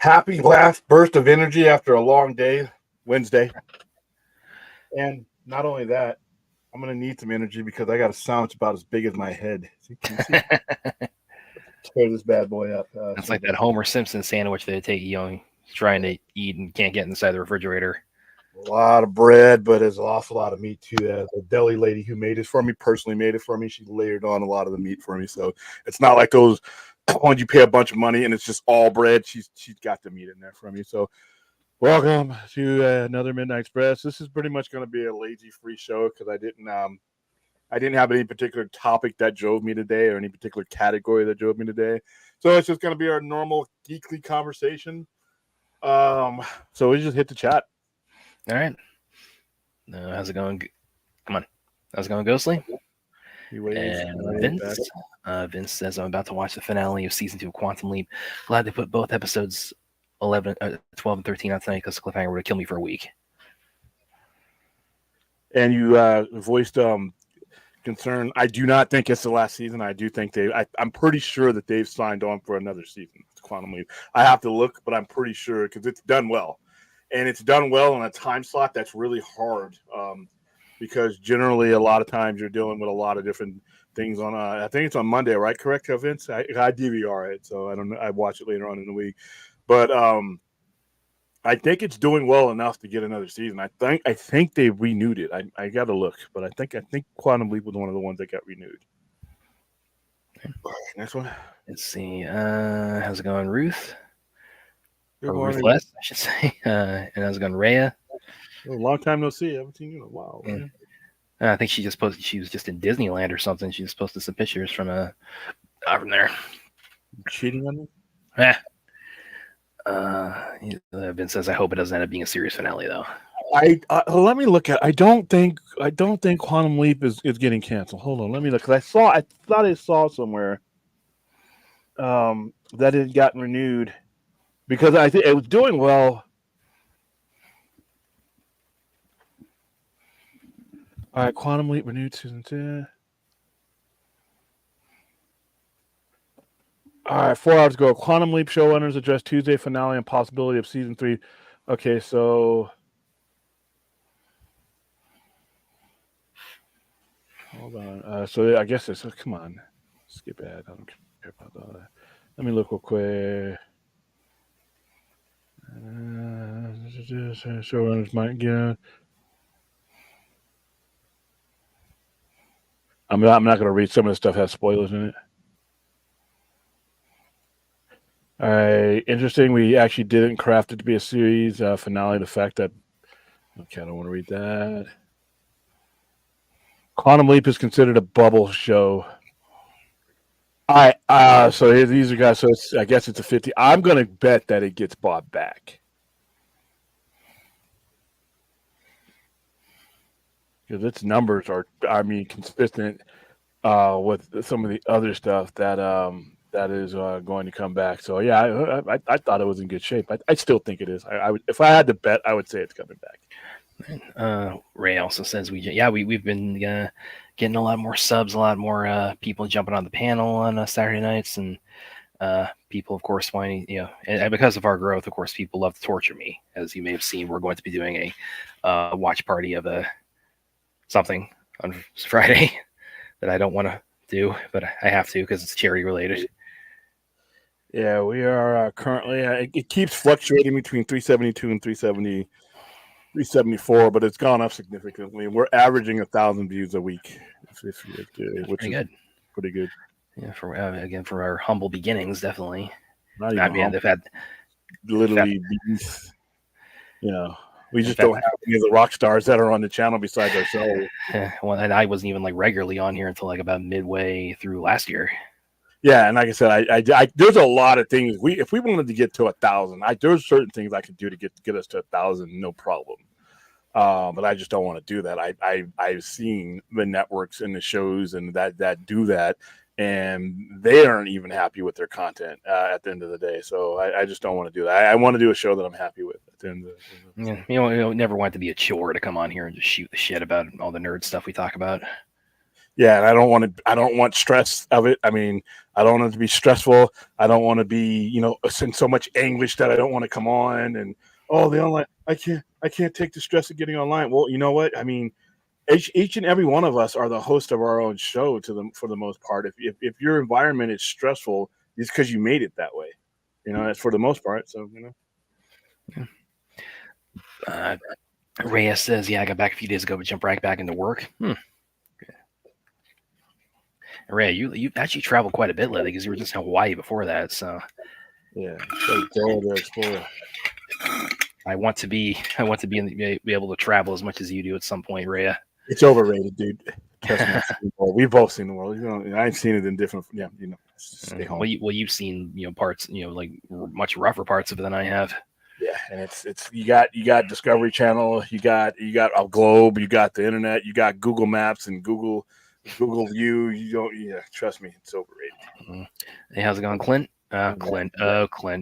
happy last burst of energy after a long day, Wednesday. And not only that, I'm going to need some energy because I got a sandwich about as big as my head. Tear this bad boy up. It's like that Homer Simpson sandwich that they take, trying to eat and can't get inside the refrigerator. A lot of bread, but there's an awful lot of meat too. The deli lady who made it for me personally made it for me. She layered on a lot of the meat for me, so it's not like those ones you pay a bunch of money and it's just all bread. She's got the meat in there for me. So, welcome to another Midnight Express. This is pretty much going to be a lazy free show because I didn't have any particular topic that drove me today or any particular category that drove me today. So it's just going to be our normal geekly conversation. So we just hit the chat. All right. How's it going? Come on. How's it going, Ghostly? And Vince says, I'm about to watch the finale of season 2 of Quantum Leap. Glad they put both episodes 12 and 13 out tonight because the cliffhanger would have killed me for a week. And you voiced concern. I do not think it's the last season. I do think I'm pretty sure that they've signed on for another season. It's Quantum Leap. I have to look, but I'm pretty sure because it's done well. And it's done well in a time slot that's really hard because generally a lot of times you're dealing with a lot of different things on. I think it's on Monday, right? Correct, Vince? I DVR it, so I don't know. I watch it later on in the week, but I think it's doing well enough to get another season. I think they renewed it. I got to look, but I think Quantum Leap was one of the ones that got renewed. Next one. Let's see. How's it going, Ruth? Ruthless, I should say. And how's it going, Rhea? A long time no see. I haven't seen you in a while. Yeah. I think she was just in Disneyland or something. She just posted some pictures from there. Cheating on me? Yeah. Vince says, I hope it doesn't end up being a serious finale, though. Let me look at. I don't think Quantum Leap is getting canceled. Hold on, let me look. Because I thought I saw somewhere that it had gotten renewed. Because I think it was doing well. All right, Quantum Leap renewed season 2. All right, 4 hours ago, Quantum Leap showrunners addressed Tuesday finale and possibility of season 3. Okay, so hold on. So I guess it's come on, skip ahead. I don't care about all that. Let me look real quick. Showrunners might get. I'm not going to read. Some of the stuff has spoilers in it. All right, interesting. We actually didn't craft it to be a series finale. The fact that I don't want to read that. Quantum Leap is considered a bubble show. All right, so these are guys. So I guess it's a 50. I'm going to bet that it gets bought back. Because its numbers are, consistent with some of the other stuff that is going to come back. So yeah, I thought it was in good shape. I still think it is. I would, if I had to bet, I would say it's coming back. Ray also says we've been getting a lot more subs, a lot more people jumping on the panel on Saturday nights, and people, of course, finding and because of our growth, of course, people love to torture me. As you may have seen, we're going to be doing a watch party of something on Friday that I don't want to do, but I have to because it's charity related. Yeah, we are currently. It keeps fluctuating between 372 and 374, but it's gone up significantly. We're averaging 1,000 views a week, which is pretty good. Yeah, for our humble beginnings, definitely. They've had literally, we just don't have any of the rock stars that are on the channel besides ourselves. Well, and I wasn't even regularly on here until about midway through last year. Yeah, and like I said, I there's a lot of things if we wanted to get to 1,000, there's certain things I could do to get us to 1,000, no problem. But I just don't want to do that. I've seen the networks and the shows and that do that, and they aren't even happy with their content at the end of the day. So I just don't want to do that. I want to do a show that I'm happy with at the end of the day. Yeah, never want it to be a chore to come on here and just shoot the shit about all the nerd stuff we talk about. Yeah, and I don't want stress of it. I mean, I don't want it to be stressful. I don't want to be, in so much anguish that I don't want to come on and the online. I can't take the stress of getting online. Well, you know what? I mean, each and every one of us are the host of our own show for the most part. If your environment is stressful, it's because you made it that way. That's for the most part. So Reyes says, "Yeah, I got back a few days ago, but jumped right back into work." Ray, you actually traveled quite a bit lately because you were just in Hawaii before that. So yeah, like Dora the Explorer. I want to be be able to travel as much as you do at some point, Rhea. It's overrated, dude. Trust me. We've both seen the world. I've seen it in different. Yeah, stay home. Well, you've seen parts, like much rougher parts of it than I have. Yeah, and it's you got Discovery Channel, you got a globe, you got the internet, you got Google Maps and Google View. You don't. Yeah, trust me, it's overrated. Hey, how's it going, Clint? Clint.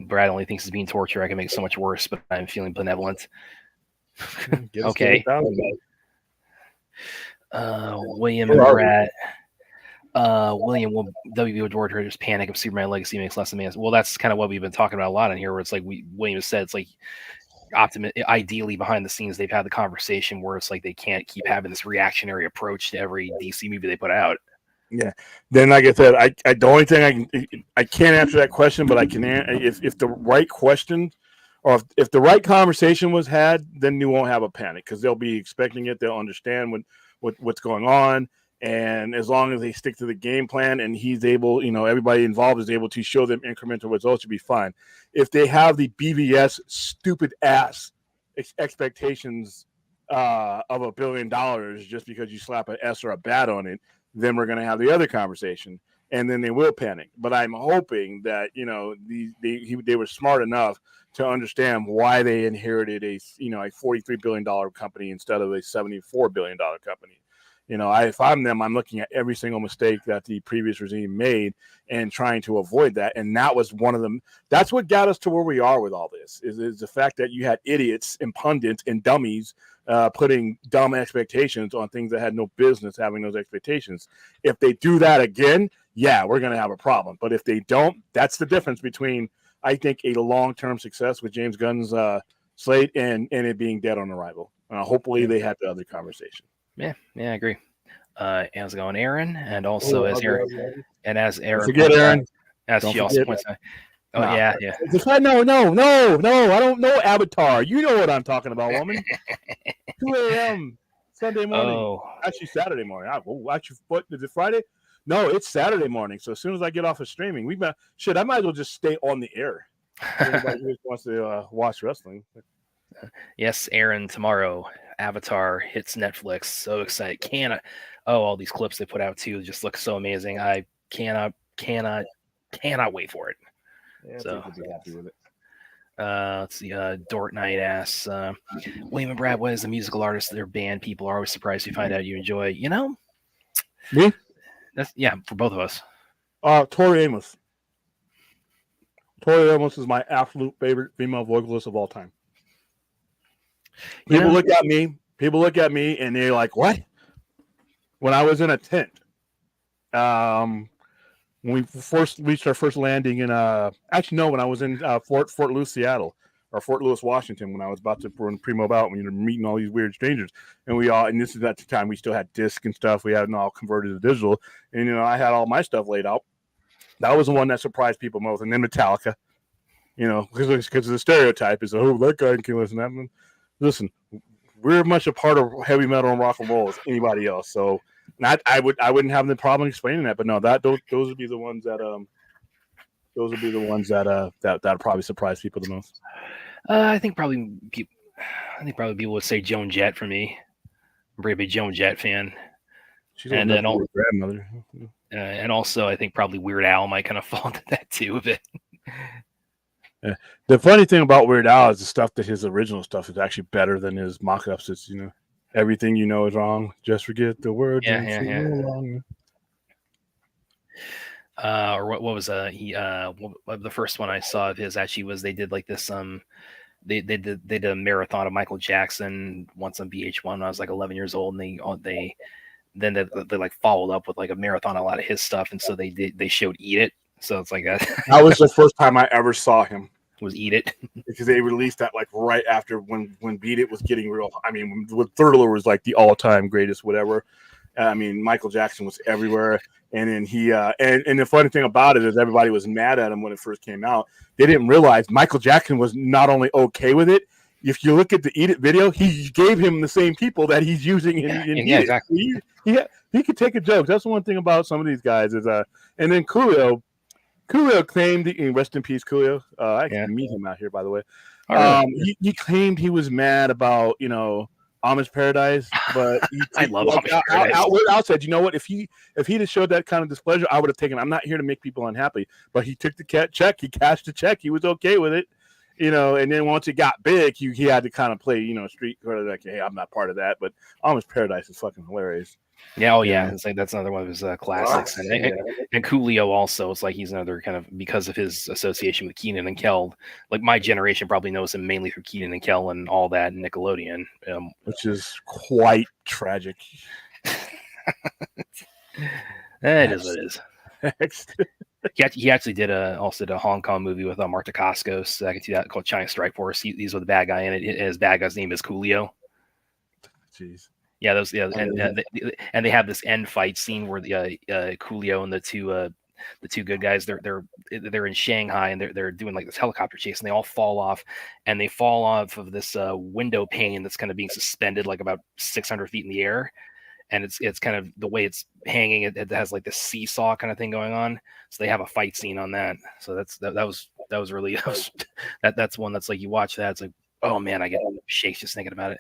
Brad only thinks he's being tortured. I can make it so much worse, but I'm feeling benevolent. Okay. William and Brad. William will WB adored her just panic if Superman Legacy makes less than man. Well, that's kind of what we've been talking about a lot in here, where it's like William said, it's like ideally behind the scenes they've had the conversation where it's like they can't keep having this reactionary approach to every DC movie they put out. Yeah. Then, like I said, I the only thing I can't answer that question, but I can if the right question or if the right conversation was had, then you won't have a panic because they'll be expecting it. They'll understand what's going on. And as long as they stick to the game plan and he's able, everybody involved is able to show them incremental results, you'll be fine. If they have the BVS stupid ass expectations of $1 billion just because you slap an S or a bat on it, then we're going to have the other conversation and then they will panic. But I'm hoping that, they were smart enough to understand why they inherited a $43 billion company instead of a $74 billion company. If I'm them, I'm looking at every single mistake that the previous regime made and trying to avoid that. And that was one of them. That's what got us to where we are with all this is the fact that you had idiots and pundits and dummies putting dumb expectations on things that had no business having those expectations. If they do that again, yeah, we're going to have a problem. But if they don't, that's the difference between, I think, a long-term success with James Gunn's slate and it being dead on arrival. Hopefully they had the other conversation. Yeah, I agree. How's it going, Aaron? And also as Aaron, forget Aaron. As she also points out. Oh no. Yeah. No. I don't know Avatar. You know what I'm talking about, woman. 2 a.m. Sunday morning. Oh. Actually, Saturday morning. What is it? Friday? No, it's Saturday morning. So as soon as I get off of streaming, I might as well just stay on the air. Anybody who wants to watch wrestling. Yes, Aaron. Tomorrow, Avatar hits Netflix. So excited! All these clips they put out too just look so amazing. I cannot wait for it. Yeah, so be happy with it. Let's see. Dort Knight asks, William and Brad, what is the musical artist of their band? People are always surprised to find out you enjoy. Me? That's for both of us. Tori Amos. Tori Amos is my absolute favorite female vocalist of all time. People look at me and they're like, what? When I was in a tent, when we first reached our first landing in, when I was in Fort Lewis, Seattle, or Fort Lewis, Washington, when I was about to run Primo out, when you're meeting all these weird strangers, and this is at the time we still had disc and stuff. We hadn't all converted to digital, and I had all my stuff laid out. That was the one that surprised people most, and then Metallica, because the stereotype is, that guy can listen to that. Listen, we're much a part of heavy metal and rock and roll as anybody else. So, I wouldn't have the problem explaining that. But no, those would be the ones that that probably surprise people the most. I think probably people would say Joan Jett for me. I'm a pretty big Joan Jett fan. She's and then grandmother. And also, I think probably Weird Al might kind of fall into that too a bit. Yeah. The funny thing about Weird Al is the stuff that his original stuff is actually better than his mock-ups. It's everything you know is wrong. Just forget the word. Or what was the first one I saw of his actually was they did like this they did a marathon of Michael Jackson once on VH1 when I was like 11 years old, and then they like followed up with like a marathon on a lot of his stuff, and so they showed Eat It. So it's like that. That was the first time I ever saw him. Was Eat It. Because they released that like right after when Beat It was getting real. I mean, when Thriller was like the all-time greatest, whatever. I mean, Michael Jackson was everywhere, and then he and the funny thing about it is everybody was mad at him when it first came out. They didn't realize Michael Jackson was not only okay with it. If you look at the Eat It video, he gave him the same people that he's using in Eat It. Exactly. He could take a joke. That's the one thing about some of these guys is and then Coolio claimed, rest in peace, Coolio. I can meet him out here, by the way. He claimed he was mad about, Amish Paradise, but I love Amish Paradise. Outside, you know what? If he'd have showed that kind of displeasure, I would have taken. I'm not here to make people unhappy, but he took the check. He cashed the check. He was okay with it, And then once it got big, he had to kind of play, street card, like, hey, I'm not part of that. But Amish Paradise is fucking hilarious. Yeah, it's like that's another one of his classics, and Coolio also. It's like he's another kind of, because of his association with Kenan and Kel. Like my generation probably knows him mainly through Kenan and Kel and all that, and Nickelodeon, which is quite tragic. It is what it is. Next. He actually did also did a Hong Kong movie with Mark Dacascos. I can see that, called China Strike Force. He's with the bad guy in it. His bad guy's name is Coolio. Jeez. Yeah, and they have this end fight scene where the Coolio and the two good guys, they're in Shanghai, and they're doing like this helicopter chase, and they all fall off of this window pane that's kind of being suspended like about 600 feet in the air, and it's kind of the way it's hanging. It has like this seesaw kind of thing going on. So they have a fight scene on that. So that was really that's one that's like, you watch that, it's like, oh man, I get shakes just thinking about it.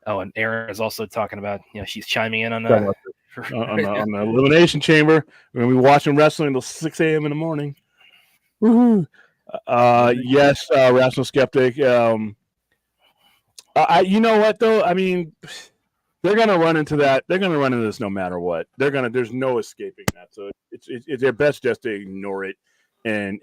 Oh, and Aaron is also talking about, she's chiming in on the Elimination Chamber. We're going to be watching wrestling until 6 a.m. in the morning. Woohoo! Yes, Rational Skeptic. You know what, though? I mean, they're going to run into that. They're going to run into this no matter what. There's no escaping that. So it's their best just to ignore it. And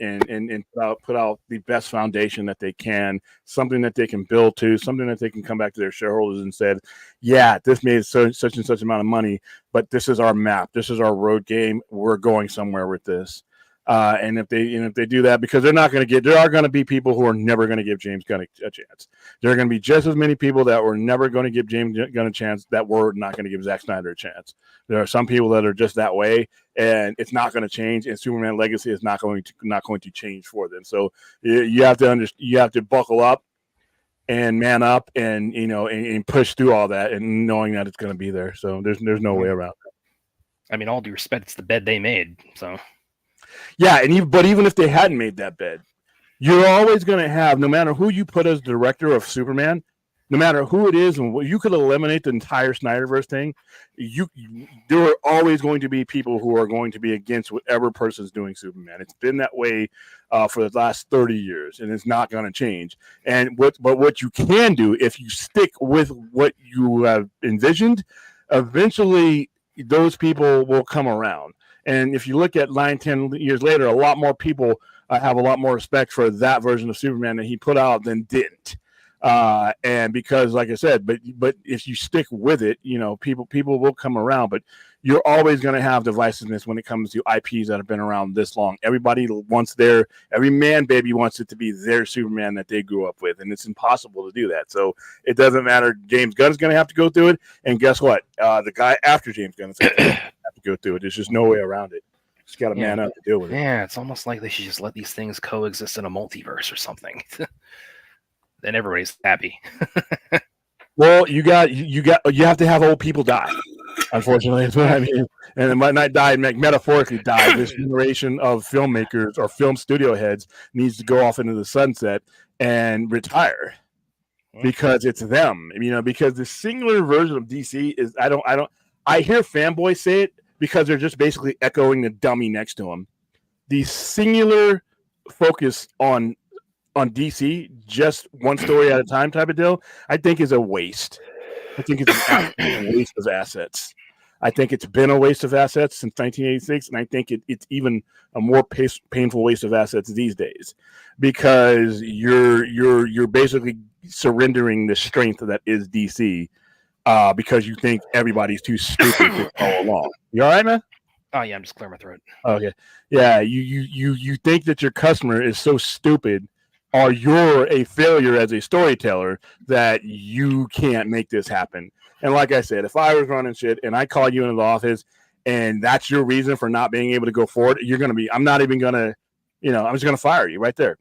put out the best foundation that they can, something that they can build to, something that they can come back to their shareholders and said, yeah, this made such and such amount of money, but this is our map, this is our road game, we're going somewhere with this. And if they do that, because there are going to be people who are never going to give James Gunn a chance. There are going to be just as many people that were never going to give James Gunn a chance that were not going to give Zack Snyder a chance. There are some people that are just that way, and it's not going to change. And Superman Legacy is not going to change for them. So you have to buckle up and man up, and and push through all that, and knowing that it's going to be there. So there's no way around it. I mean, all due respect, it's the bed they made. So. Yeah, but even if they hadn't made that bed, you're always going to have, no matter who you put as director of Superman, no matter who it is, and you could eliminate the entire Snyderverse thing, there are always going to be people who are going to be against whatever person's doing Superman. It's been that way for the last 30 years, and it's not going to change. But what you can do, if you stick with what you have envisioned, eventually those people will come around. And if you look at 9-10 years later, a lot more people have a lot more respect for that version of Superman that he put out than didn't. And because, like I said, but if you stick with it, people will come around. But you're always going to have divisiveness when it comes to IPs that have been around this long. Everybody wants every man baby wants it to be their Superman that they grew up with, and it's impossible to do that. So it doesn't matter. James Gunn is going to have to go through it, and guess what? The guy after James Gunn is going to have to go through it. There's just no way around it. Just got to man up to deal with it. Yeah, it's almost like they should just let these things coexist in a multiverse or something. Then everybody's happy. Well, you have to have old people die. Unfortunately, that's what I mean. And it might not die, metaphorically die. This generation of filmmakers or film studio heads needs to go off into the sunset and retire because it's them. Because the singular version of DC is I hear fanboys say it because they're just basically echoing the dummy next to them. The singular focus on DC, just one story at a time type of deal, I think is a waste. I think it's a waste of assets. I think it's been a waste of assets since 1986, and I think it's even a more painful waste of assets these days because you're basically surrendering the strength that is DC because you think everybody's too stupid to follow along. You all right, man? Oh yeah, I'm just clearing my throat. Okay. Yeah, you think that your customer is so stupid, or you're a failure as a storyteller that you can't make this happen. And like I said, if I was running shit and I call you into the office and that's your reason for not being able to go forward, I'm not even gonna, I'm just gonna fire you right there.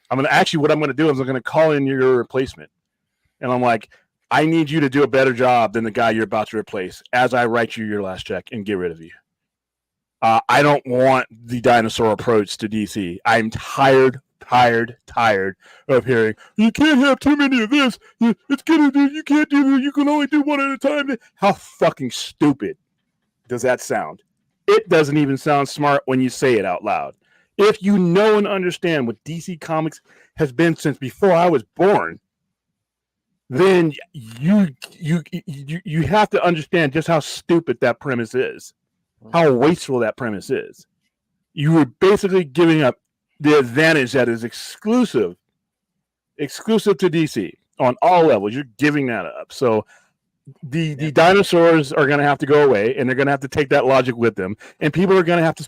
What I'm gonna do is I'm gonna call in your replacement. And I'm like, I need you to do a better job than the guy you're about to replace as I write you your last check and get rid of you. I don't want the dinosaur approach to DC. I'm tired of hearing, you can't have too many of this. You can't do this. You can only do one at a time. How fucking stupid does that sound? It doesn't even sound smart when you say it out loud. If you know and understand what DC Comics has been since before I was born, then you have to understand just how stupid that premise is, how wasteful that premise is. You were basically giving up the advantage that is exclusive to DC on all levels. You're giving that up. So the dinosaurs are going to have to go away, and they're going to have to take that logic with them, and people are going to have to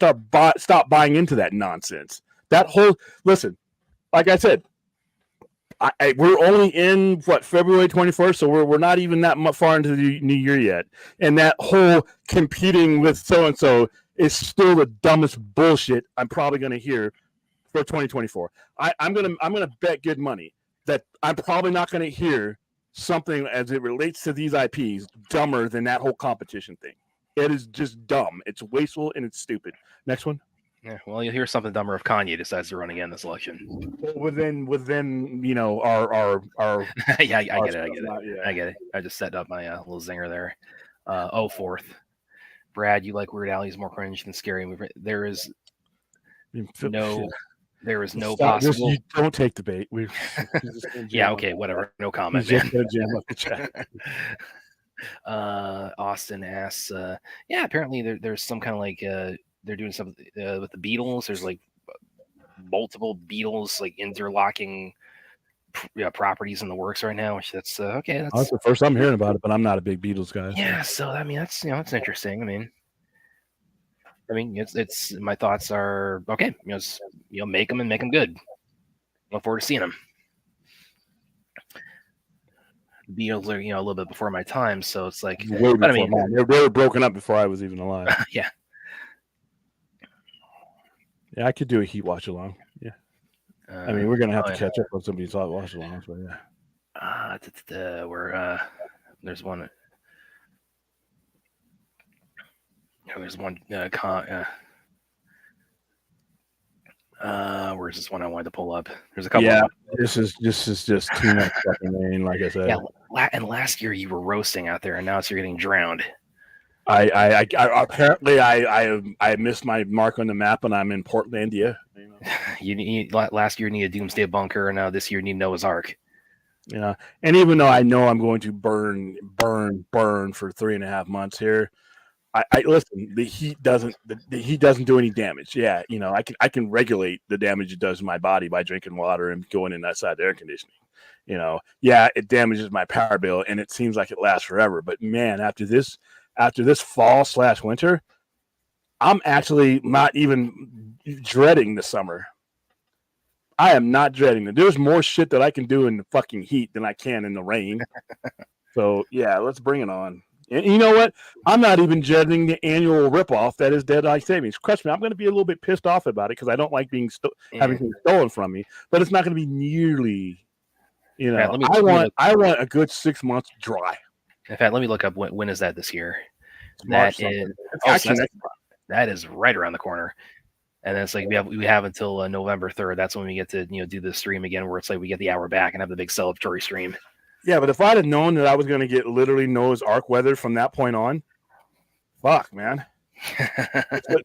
stop buying into that nonsense. Listen, like I said, we're only in February 21st, so we're not even that much far into the new year yet, and that whole competing with so and so is still the dumbest bullshit I'm probably going to hear for 2024. I'm gonna bet good money that I'm probably not going to hear something as it relates to these IPs dumber than that whole competition thing. It is just dumb. It's wasteful and it's stupid. Next one. Yeah, well, you'll hear something dumber if Kanye decides to run again this election. Within our yeah, I get it. I just set up my little zinger there. 4th. Brad, you like Weird Al? He's more cringe than scary. There is no possible. You don't take the bait. Yeah, okay, whatever. No comment. Austin asks, yeah, apparently there's some kind of like they're doing something with the Beatles. There's like multiple Beatles like interlocking properties in the works right now, which that's okay. That's the first I'm hearing about it, but I'm not a big Beatles guy. Yeah, so I mean that's it's interesting. I mean it's my thoughts are okay. Make them and make them good. Look forward to seeing them. The Beatles are a little bit before my time, so it's like they were broken up before I was even alive. Yeah. Yeah, I could do a Heat watch along. Yeah. I mean, we're gonna have to catch up on some of these watch alongs, but yeah. There's one. There's one. Where's this one I wanted to pull up? There's a couple. Yeah, this is just too much fucking rain, like I said. Yeah, and last year you were roasting out there, and now you're getting drowned. I apparently I missed my mark on the map, and I'm in Portlandia. Last year you need a doomsday bunker, and now this year you need Noah's Ark. Yeah, and even though I know I'm going to burn for 3.5 months here, I listen. The heat doesn't do any damage. Yeah, I can regulate the damage it does to my body by drinking water and going in outside air conditioning. Yeah, it damages my power bill, and it seems like it lasts forever. But man, after this fall/winter, I'm actually not even dreading the summer. I am not dreading it. There's more shit that I can do in the fucking heat than I can in the rain. So yeah, let's bring it on. And you know what? I'm not even dreading the annual ripoff that is Deadeye Savings. Trust me, I'm going to be a little bit pissed off about it because I don't like being having things stolen from me. But it's not going to be nearly. I want a good 6 months dry. In fact, let me look up when is that this year. That is right around the corner. And then it's like we have until November 3rd. That's when we get to do the stream again, where it's like we get the hour back and have the big celebratory stream. Yeah, but if I'd have known that I was going to get literally Noah's Ark weather from that point on, fuck, man.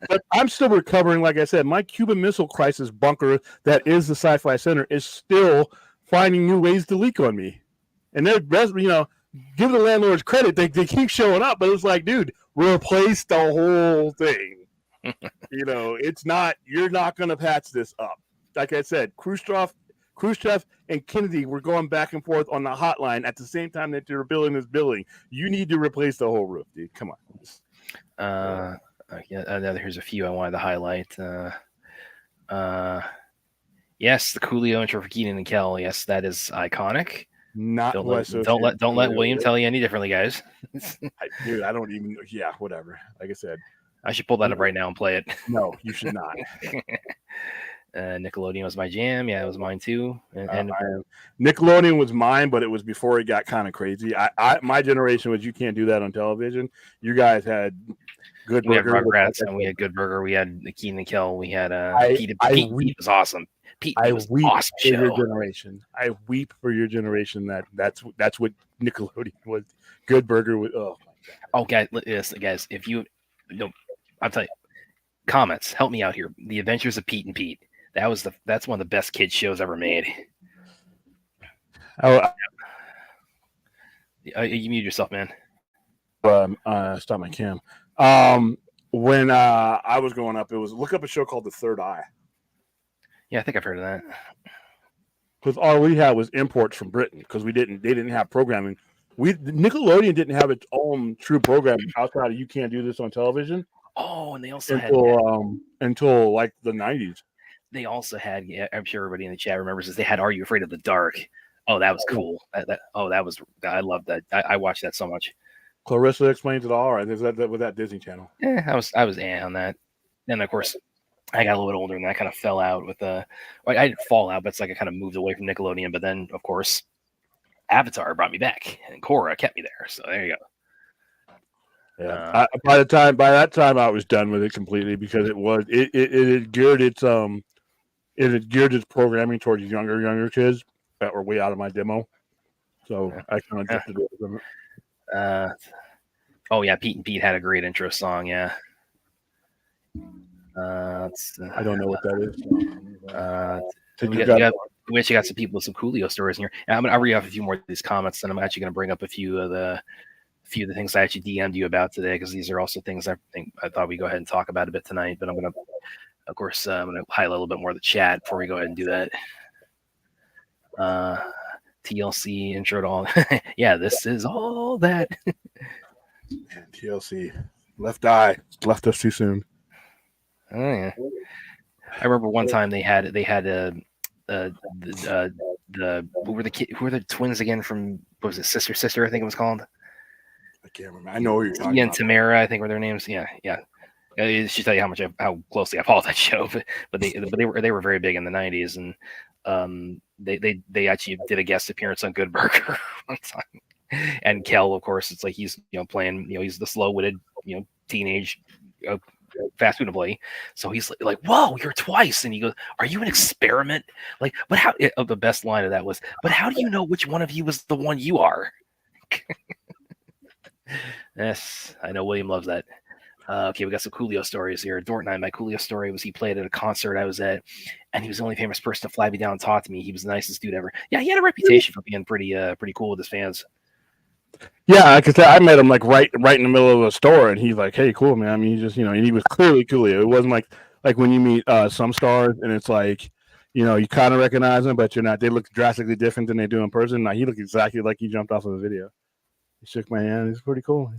but I'm still recovering. Like I said, my Cuban Missile Crisis bunker that is the Sci-Fi Center is still finding new ways to leak on me. And they're, give the landlords credit. They keep showing up, but it's like, dude, replace the whole thing. It's not, you're not going to patch this up. Like I said, Khrushchev Khrushchev and Kennedy were going back and forth on the hotline at the same time that they were building this building. You need to replace the whole roof, dude. Come on. Here's a few I wanted to highlight. Yes, the Coolio intro for Keenan and Kel. Yes, that is iconic. Not Don't let William tell you any differently, guys. Dude, I don't even. Yeah, whatever. Like I said, I should pull that up right now and play it. no, you should not. Nickelodeon was my jam. Yeah, it was mine too. And Nickelodeon was mine, but it was before it got kind of crazy. My generation was you can't do that on television. You guys had Good Burger. We had Rugrats and we had Good Burger. We had the Keenan and Kel. We had Pete. Pete was awesome. Pete was awesome show. Your generation. I weep for your generation. That's what Nickelodeon was. Good Burger was. Oh my God. Oh, guys, if you I'll tell you. Comments, help me out here. The Adventures of Pete and Pete. That's one of the best kids shows ever made. You mute yourself, man. Stop my cam. When I was growing up, it was look up a show called The Third Eye. Yeah, I think I've heard of that. Because all we had was imports from Britain because they didn't have programming. Nickelodeon didn't have its own true programming outside of you can't do this on television. Oh, and they also until like the 90s. They also had, I'm sure everybody in the chat remembers this. They had Are You Afraid of the Dark? Oh, that was cool. I loved that. I watched that so much. Clarissa Explains It All, right? Was that Disney Channel? Yeah, I was on that. And of course, I got a little bit older and I kind of fell out with I didn't fall out, but it's like I kind of moved away from Nickelodeon. But then, of course, Avatar brought me back, and Korra kept me there. So there you go. Yeah. By that time, I was done with it completely because it had geared its programming towards younger kids that were way out of my demo. So I kind of drifted away from it. Oh yeah, Pete and Pete had a great intro song. Yeah. I don't know what that is. We actually got some people with some Coolio stories in here. And I'll read off a few more of these comments, and I'm actually going to bring up a few of the things I actually DM'd you about today, because these are also things I thought we'd go ahead and talk about a bit tonight. But I'm going to highlight a little bit more of the chat before we go ahead and do that. TLC intro to all. Yeah, this is all that. Man, TLC left us too soon. Oh yeah. I remember one time they had who were the twins again from, what was it, Sister I think it was called. I can't remember. I know who you're talking Tia about. and Tamara, I think were their names. Yeah. It should tell you how closely I followed that show, but they were very big in the 90s, and they actually did a guest appearance on Good Burger one time. And Kel, of course, it's like he's playing, he's the slow-witted teenage fast food employee, so he's like, "Whoa, you're twice," and he goes, "Are you an experiment?" Like, but how? The best line of that was, "But how do you know which one of you is the one you are?" Yes, I know William loves that. Okay, we got some Coolio stories here. Dortnine, my Coolio story was he played at a concert I was at, and he was the only famous person to fly me down and talk to me. He was the nicest dude ever. Yeah, he had a reputation for being pretty cool with his fans. Yeah, like I said, I met him like right in the middle of a store, and he's like, "Hey, cool, man." I mean, he just and he was clearly Coolio. It wasn't like when you meet some stars, and it's like, you kind of recognize them, but you're not. They look drastically different than they do in person. Now he looked exactly like he jumped off of a video. He shook my hand. He's pretty cool.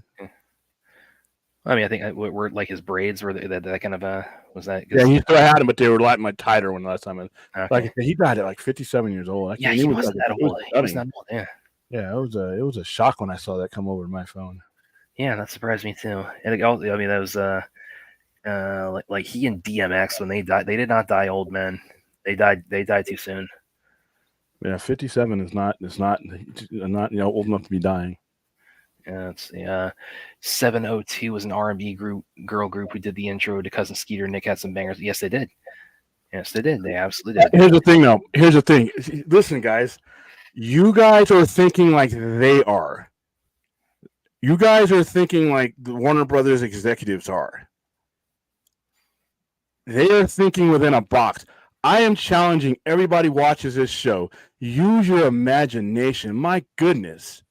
I mean, I think were like his braids were that kind of was that? Yeah, he still had them, but they were a lot much tighter when the last time. Okay. Like I said, he died at like 57 years old. Yeah, he wasn't that old. He was not old. Yeah. Yeah, it was a shock when I saw that come over to my phone. Yeah, that surprised me too. And that was like he and DMX, when they died, they did not die old men. They died too soon. Yeah, 57 is not old enough to be dying. Yeah, let's see. 702 was an R&B girl group who did the intro to Cousin Skeeter. Nick had some bangers. Yes, they did. They absolutely did. Here's the thing, though. Listen, guys. You guys are thinking like they are. You guys are thinking like the Warner Brothers executives are. They are thinking within a box. I am challenging everybody who watches this show. Use your imagination. My goodness.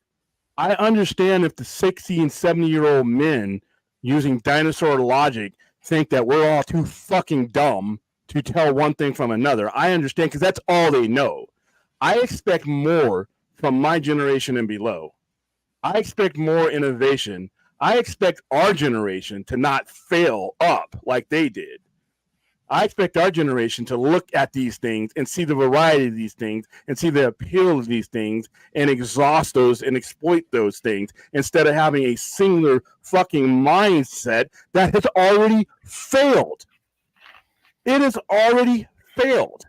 I understand if the 60 and 70-year-old men using dinosaur logic think that we're all too fucking dumb to tell one thing from another. I understand, because that's all they know. I expect more from my generation and below. I expect more innovation. I expect our generation to not fail up like they did. I expect our generation to look at these things and see the variety of these things and see the appeal of these things and exhaust those and exploit those things instead of having a singular fucking mindset that has already failed. It has already failed.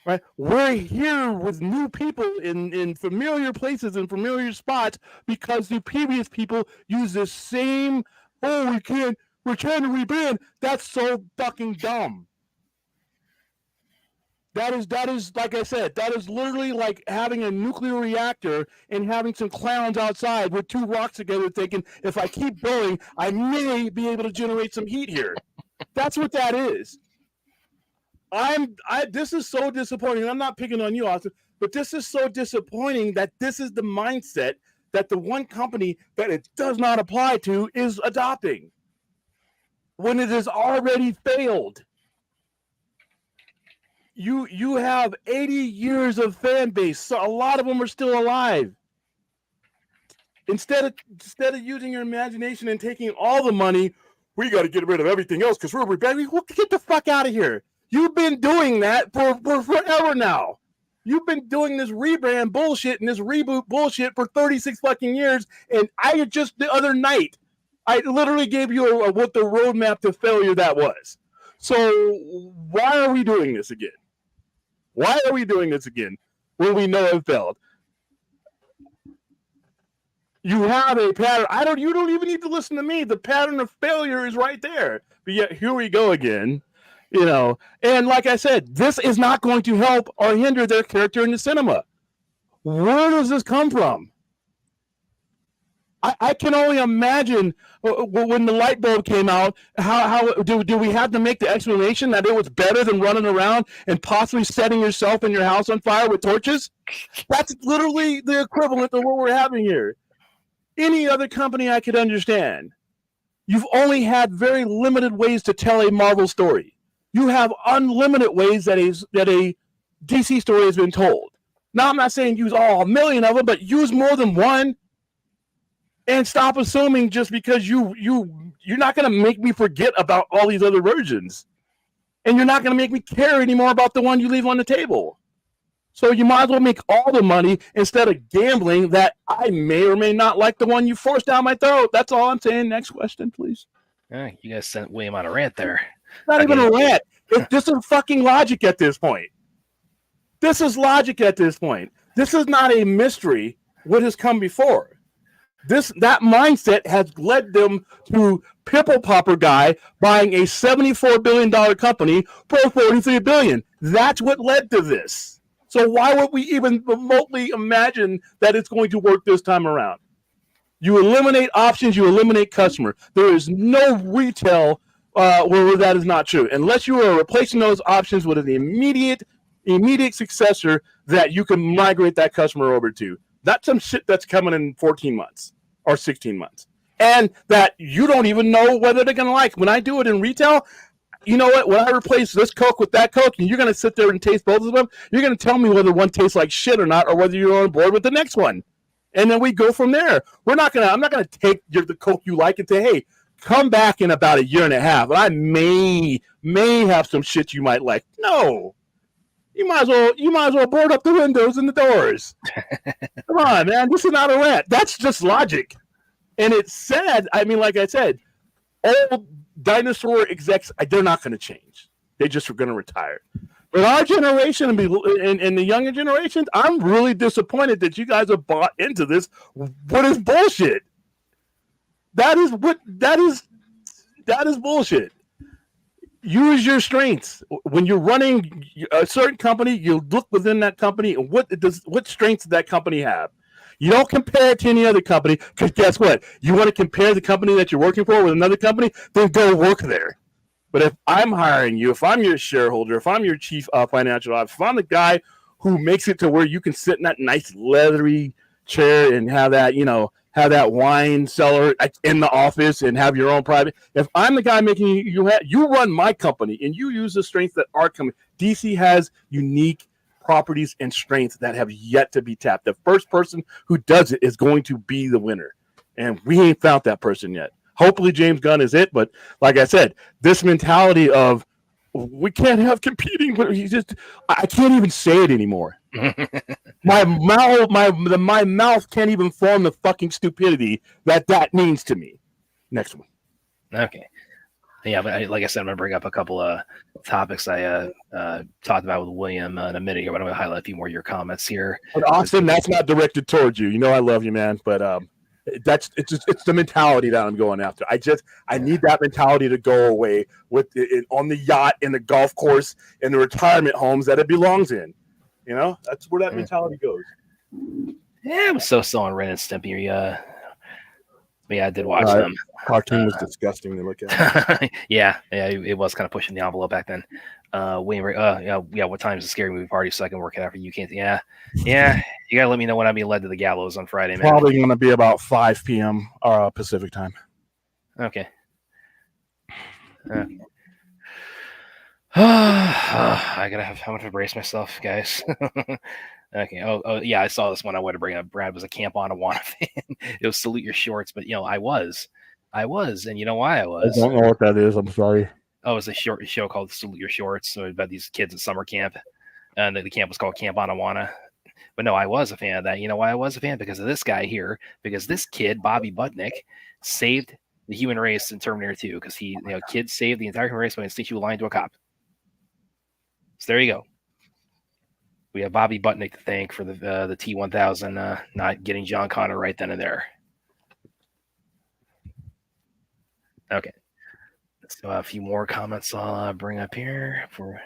Right? We're here with new people in familiar places and familiar spots because the previous people use the same, we're trying to rebrand. That's so fucking dumb. That is like I said, that is literally like having a nuclear reactor and having some clowns outside with two rocks together thinking, if I keep going, I may be able to generate some heat here. That's what that is. This is so disappointing. I'm not picking on you, Austin, but this is so disappointing that this is the mindset that the one company that it does not apply to is adopting when it has already failed. You have 80 years of fan base, so a lot of them are still alive. Instead of using your imagination and taking all the money, we got to get rid of everything else because we're rebelling. Get the fuck out of here. You've been doing that for forever now. You've been doing this rebrand bullshit and this reboot bullshit for 36 fucking years. And I just the other night, I literally gave you what the roadmap to failure that was. So why are we doing this again? Why are we doing this again when we know it failed? You have a pattern. You don't even need to listen to me. The pattern of failure is right there. But yet here we go again. You know, and like I said, this is not going to help or hinder their character in the cinema. Where does this come from? I can only imagine when the light bulb came out, how do we have to make the explanation that it was better than running around and possibly setting yourself and your house on fire with torches? That's literally the equivalent of what we're having here. Any other company I could understand. You've only had very limited ways to tell a Marvel story. You have unlimited ways that a DC story has been told. Now, I'm not saying use all 1,000,000 of them, but use more than one. And stop assuming just because you're not going to make me forget about all these other versions. And you're not going to make me care anymore about the one you leave on the table. So you might as well make all the money instead of gambling that I may or may not like the one you forced down my throat. That's all I'm saying. Next question, please. You guys sent William on a rant there. Not even a rant. This is fucking logic at this point. This is logic at this point. This is not a mystery what has come before. That mindset has led them to Pimple Popper guy buying a $74 billion company for $43 billion. That's what led to this. So why would we even remotely imagine that it's going to work this time around? You eliminate options, you eliminate customer. There is no retail where that is not true, unless you are replacing those options with an immediate successor that you can migrate that customer over to. That's some shit that's coming in 14 months or 16 months, and that you don't even know whether they're gonna like. When I do it in retail, you know what? When I replace this Coke with that Coke, and you're gonna sit there and taste both of them, you're gonna tell me whether one tastes like shit or not, or whether you're on board with the next one, and then we go from there. I'm not gonna take the Coke you like and say, hey, come back in about a year and a half, and I may have some shit you might like. No, you might as well board up the windows and the doors. Come on, man, this is not a rant. That's just logic, and it's sad. I mean, like I said, old dinosaur execs, they're not going to change. They just are going to retire. But our generation and the younger generations, I'm really disappointed that you guys have bought into this. What is bullshit? That is bullshit. Use your strengths. When you're running a certain company, you look within that company and what strengths does that company have. You don't compare it to any other company, because guess what? You want to compare the company that you're working for with another company, then go work there. But if I'm hiring you, if I'm your shareholder, if I'm your chief financial officer, if I'm the guy who makes it to where you can sit in that nice leathery chair and have that wine cellar in the office and have your own private. If I'm the guy making you run my company and you use the strengths that our company, DC has unique properties and strengths that have yet to be tapped. The first person who does it is going to be the winner, and we ain't found that person yet. Hopefully James Gunn is it, but like I said, this mentality of we can't have competing, but I can't even say it anymore. my mouth can't even form the fucking stupidity that means to me. Next one. Okay. Yeah, but like I said, I'm going to bring up a couple of topics I talked about with William in a minute here, but I'm going to highlight a few more of your comments here. But Austin, that's not directed towards you. You know I love you, man, but it's the mentality that I'm going after. I need that mentality to go away with it on the yacht, in the golf course, in the retirement homes that it belongs in. You know, that's where that mentality goes. Yeah, it was so on Ren and Stimpy. But yeah, I did watch them. Cartoon was disgusting to look at. yeah, it was kind of pushing the envelope back then. Wayne, what time is the scary movie party so I can work it out for you? Can't. Yeah. You gotta let me know when I'm being led to the gallows on Friday, man. Probably going to be about 5 p.m. Pacific time. Okay. I I'm gonna brace myself, guys. Okay. Oh, yeah. I saw this one. I wanted to bring up. Brad was a Camp Anawana fan. It was Salute Your Shorts, but I was, and you know why I was? I don't know what that is. I'm sorry. Oh, it was a short show called Salute Your Shorts. So about these kids at summer camp, and the camp was called Camp Anawana. But no, I was a fan of that. You know why I was a fan? Because of this guy here. Because this kid, Bobby Butnick, saved the human race in Terminator 2. Because he, kids saved the entire human race by instinctually lying to a cop. So there you go. We have Bobby Butnick to thank for the T-1000 not getting John Connor right then and there. Okay. So a few more comments I'll bring up here for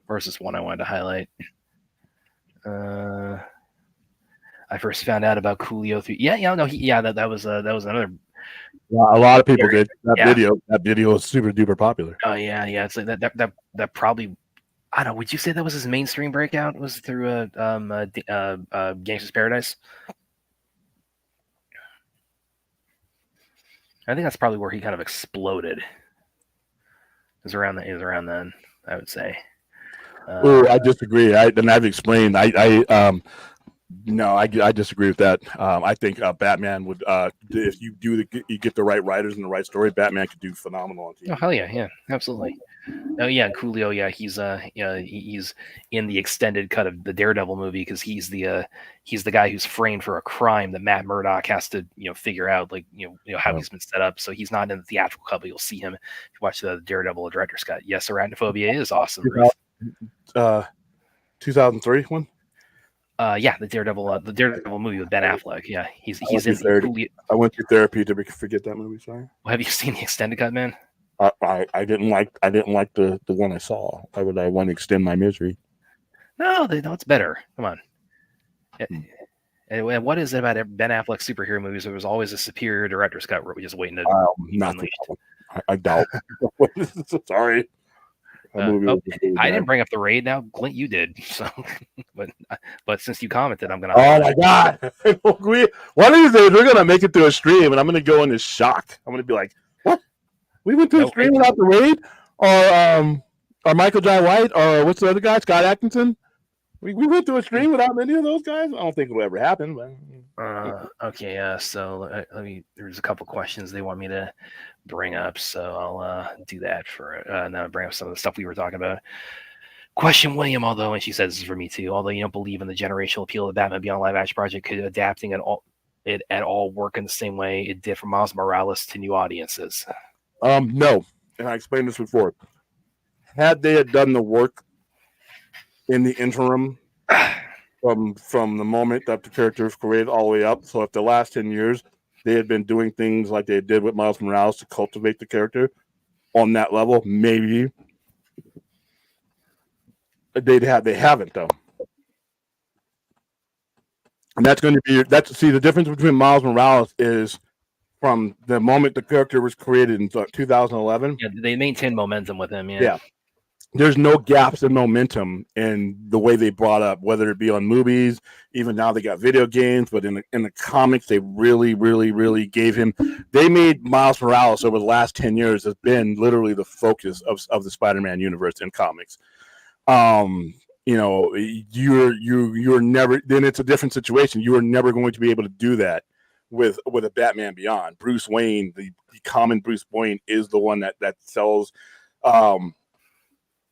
versus one I wanted to highlight. I first found out about Coolio 3. That was another. Well, a lot of people did that video was super duper popular. Oh yeah. It's like that probably. I don't know. Would you say that was his mainstream breakout? Was it through Gangsta's Paradise? I think that's probably where he kind of exploded. It was around then, I would say. I disagree. I've explained. No, I disagree with that. I think Batman would, if you get the right writers and the right story, Batman could do phenomenal on TV. Oh hell yeah, absolutely. Oh yeah, Coolio, he's in the extended cut of the Daredevil movie because he's the guy who's framed for a crime that Matt Murdock has to figure out, like how he's been set up. So he's not in the theatrical cut, but you'll see him if you watch the Daredevil director's cut. Yes, Arachnophobia is awesome. 2003 one. The Daredevil movie with Ben Affleck. Yeah, he's in Coolio. I went through therapy to forget that movie. Sorry. Well, have you seen the extended cut, man? I didn't like the one I saw. Why would I want to extend my misery? No, it's better. Come on. And what is it about Ben Affleck superhero movies? There was always a superior director's cut where we just waiting to. Nothing. I doubt. Sorry. I didn't bring up The Raid. Now, Clint, you did. So, but since you commented, I'm gonna. Oh my god! One of these days we're gonna make it through a stream, and I'm gonna go into shock. I'm gonna be like, "What? We went through a stream without The Raid, or Michael Jai White, or what's the other guy, Scott Adkison? We went through a stream without any of those guys. I don't think it'll ever happen." But okay. So let me. There's a couple questions they want me to bring up, so I'll do that for now. Bring up some of the stuff we were talking about. Question William, and she says this is for me too. Although you don't believe in the generational appeal of the Batman Beyond live action project, could adapting at all work in the same way it did for Miles Morales to new audiences? No, and I explained this before. Had they done the work in the interim from the moment that the character was created all the way up, so if the last 10 years they had been doing things like they did with Miles Morales to cultivate the character on that level, maybe they haven't though. And that's going to be the difference between Miles Morales is from the moment the character was created in 2011. Yeah, they maintain momentum with him. Yeah. there's no gaps in momentum in the way they brought up, whether it be on movies, even now they got video games, but in the comics, they really gave him. They made Miles Morales over the last 10 years has been literally the focus of the Spider-Man universe in comics. You know, you're never. Then it's a different situation. You are never going to be able to do that with a Batman Beyond. Bruce Wayne, the common Bruce Wayne, is the one that sells. And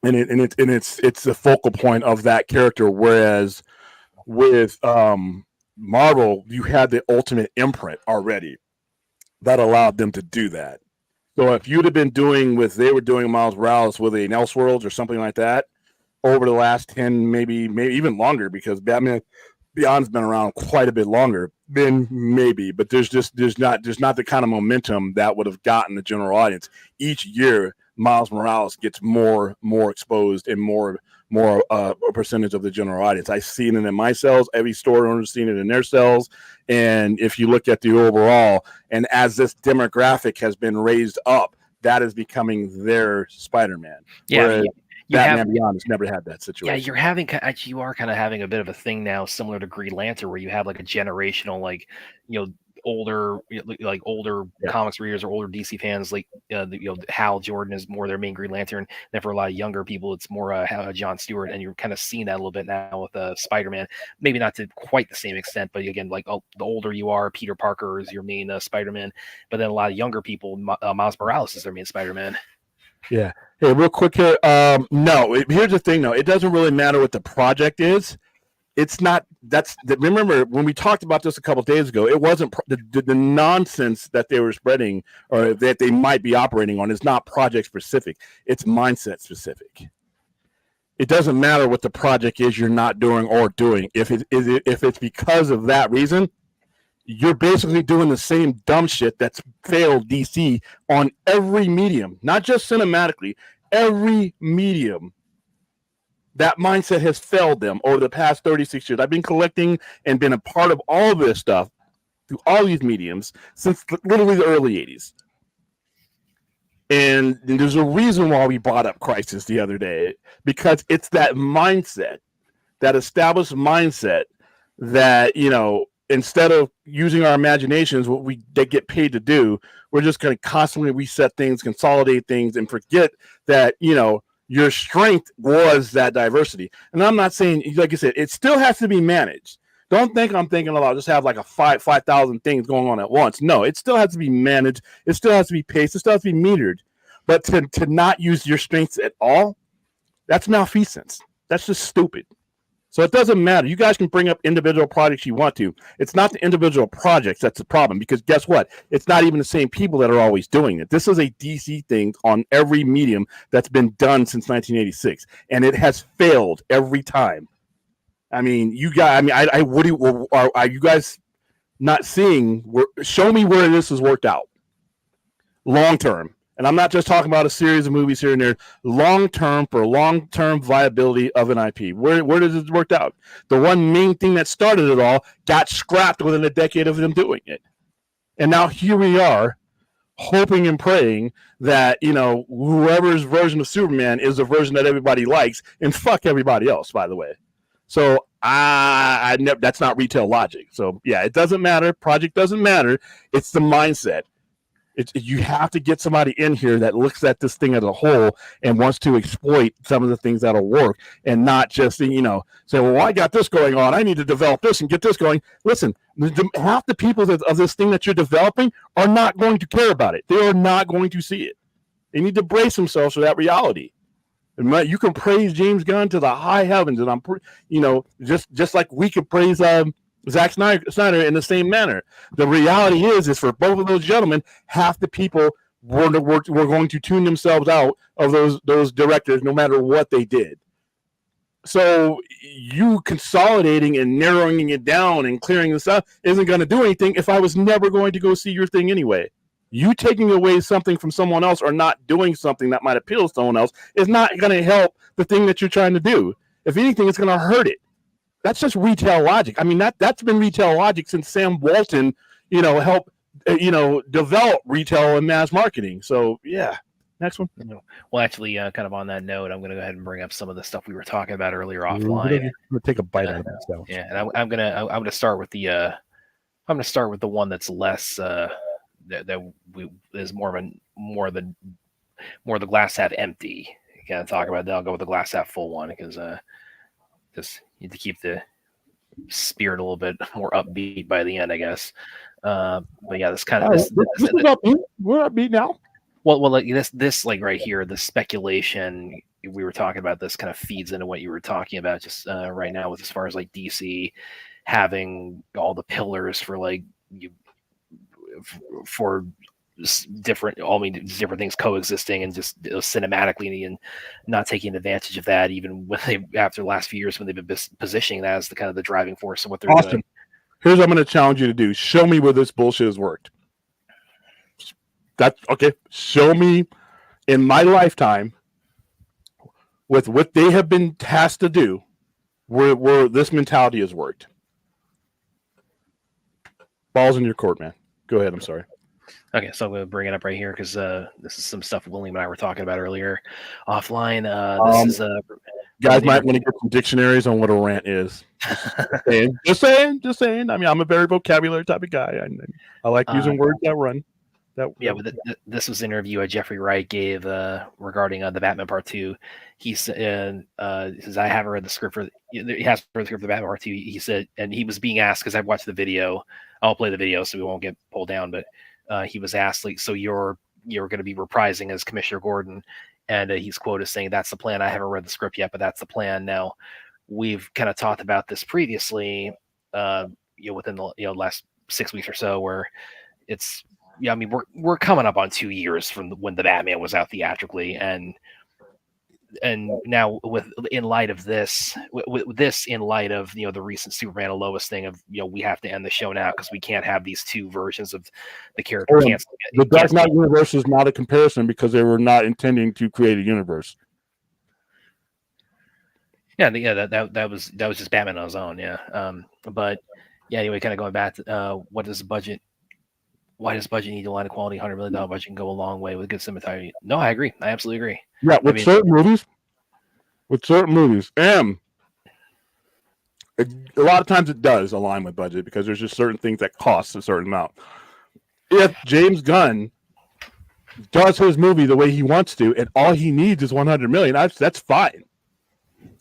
it's the focal point of that character. Whereas with Marvel, you had the ultimate imprint already that allowed them to do that. So if you'd have been doing they were doing Miles Morales with an Elseworlds or something like that over the last 10, maybe even longer, because Batman Beyond's been around quite a bit longer, then maybe, but there's not the kind of momentum that would have gotten the general audience. Each year, Miles Morales gets more exposed and more a percentage of the general audience. I've seen it in my cells. Every store owner's seen it in their cells. And if you look at the overall, and as this demographic has been raised up, that is becoming their Spider-Man. Yeah. Whereas Batman Beyond has never had that situation. Yeah, you are kind of having a bit of a thing now, similar to Green Lantern, where you have like a generational, like, older comics readers or older DC fans, like Hal Jordan is more their main Green Lantern. Then for a lot of younger people, it's more John Stewart, and you're kind of seeing that a little bit now with Spider-Man. Maybe not to quite the same extent, but again, like the older you are, Peter Parker is your main Spider-Man. But then a lot of younger people, Miles Morales is their main Spider-Man. Yeah. Hey, real quick here. Here's the thing, though. It doesn't really matter what the project is. It's not. Remember when we talked about this a couple of days ago? It wasn't the nonsense that they were spreading or that they might be operating on is not project specific. It's mindset specific. It doesn't matter what the project is you're not doing or doing. If it's because of that reason, you're basically doing the same dumb shit that's failed DC on every medium, not just cinematically, every medium. That mindset has failed them over the past 36 years. I've been collecting and been a part of all this stuff through all these mediums since literally the early 80s. And there's a reason why we brought up Crisis the other day, because it's that mindset, that established mindset that, instead of using our imaginations, what they get paid to do, we're just going to constantly reset things, consolidate things, and forget that, your strength was that diversity. And I'm not saying, like I said, it still has to be managed. Don't think I'm thinking about just have like a 5,000 things going on at once. No, it still has to be managed. It still has to be paced. It still has to be metered. But to not use your strengths at all, that's malfeasance. That's just stupid. So it doesn't matter. You guys can bring up individual projects you want to. It's not the individual projects that's the problem, because guess what? It's not even the same people that are always doing it. This is a DC thing on every medium that's been done since 1986, and it has failed every time. I mean, you guys. Are you guys not seeing? Show me where this has worked out long term. And I'm not just talking about a series of movies here and there. Long-term, for long-term viability of an IP. Where does it work out? The one main thing that started it all got scrapped within a decade of them doing it. And now here we are, hoping and praying that, whoever's version of Superman is the version that everybody likes, and fuck everybody else, by the way. So that's not retail logic. So yeah, it doesn't matter. Project doesn't matter. It's the mindset. You have to get somebody in here that looks at this thing as a whole and wants to exploit some of the things that'll work, and not just, say, well, I got this going on, I need to develop this and get this going. Listen, half the people of this thing that you're developing are not going to care about it. They are not going to see it. They need to brace themselves for that reality. And you can praise James Gunn to the high heavens, and just like we could praise Zack Snyder in the same manner. The reality is for both of those gentlemen, half the people were going to tune themselves out of those directors, no matter what they did. So you consolidating and narrowing it down and clearing this up isn't going to do anything if I was never going to go see your thing anyway. You taking away something from someone else or not doing something that might appeal to someone else is not going to help the thing that you're trying to do. If anything, it's going to hurt it. That's just retail logic. I mean, that's been retail logic since Sam Walton, helped, develop retail and mass marketing. So yeah, Next one. Well, actually, kind of on that note, I'm going to go ahead and bring up some of the stuff we were talking about earlier offline. I'm gonna take a bite out of that sandwich. Yeah, and I'm gonna start with the one that's less is more the glass half empty. Kind of talk about that. I'll go with the glass half full one because just need to keep the spirit a little bit more upbeat by the end, I guess. But yeah, this kind of this is upbeat. We're upbeat now. Well, like this like right here, the speculation we were talking about, this kind of feeds into what you were talking about just right now with as far as like DC having all the pillars for like for different things coexisting and just cinematically and not taking advantage of that, even when they after the last few years when they've been positioning that as the kind of the driving force of what they're doing. Here's what I'm going to challenge you to do. Show me where this bullshit has worked. That's okay. Show me in my lifetime with what they have been tasked to do where this mentality has worked. Ball's in your court, man. Go ahead. I'm sorry. Okay, so I'm going to bring it up right here because this is some stuff William and I were talking about earlier offline. This is guys might want to get some dictionaries on what a rant is. Just saying. I mean, I'm a very vocabulary type of guy. I like using words that run. This was an interview Jeffrey Wright gave regarding the Batman Part 2. He said, I haven't read the script for he has read the script for the Batman Part 2. He said, and he was being asked because I've watched the video. I'll play the video so we won't get pulled down. But he was asked, like, so you're going to be reprising as Commissioner Gordon, and he's quoted saying, "That's the plan. I haven't read the script yet, but that's the plan." Now, we've kind of talked about this previously, within the last 6 weeks or so, where it's. Yeah, I mean we're coming up on 2 years from when the Batman was out theatrically, and now in light of this, in light of the recent Superman and Lois thing of we have to end the show now because we can't have these two versions of the character. The Dark Knight universe is not a comparison because they were not intending to create a universe. Yeah, that was just Batman on his own. Yeah, but yeah. Anyway, kind of going back to what does the budget. Why does budget need to line a quality $100 million budget can go a long way with good cinematography? No, I agree. I absolutely agree. Yeah, certain movies, and a lot of times it does align with budget because there's just certain things that cost a certain amount. If James Gunn does his movie the way he wants to, and all he needs is $100 million, that's fine.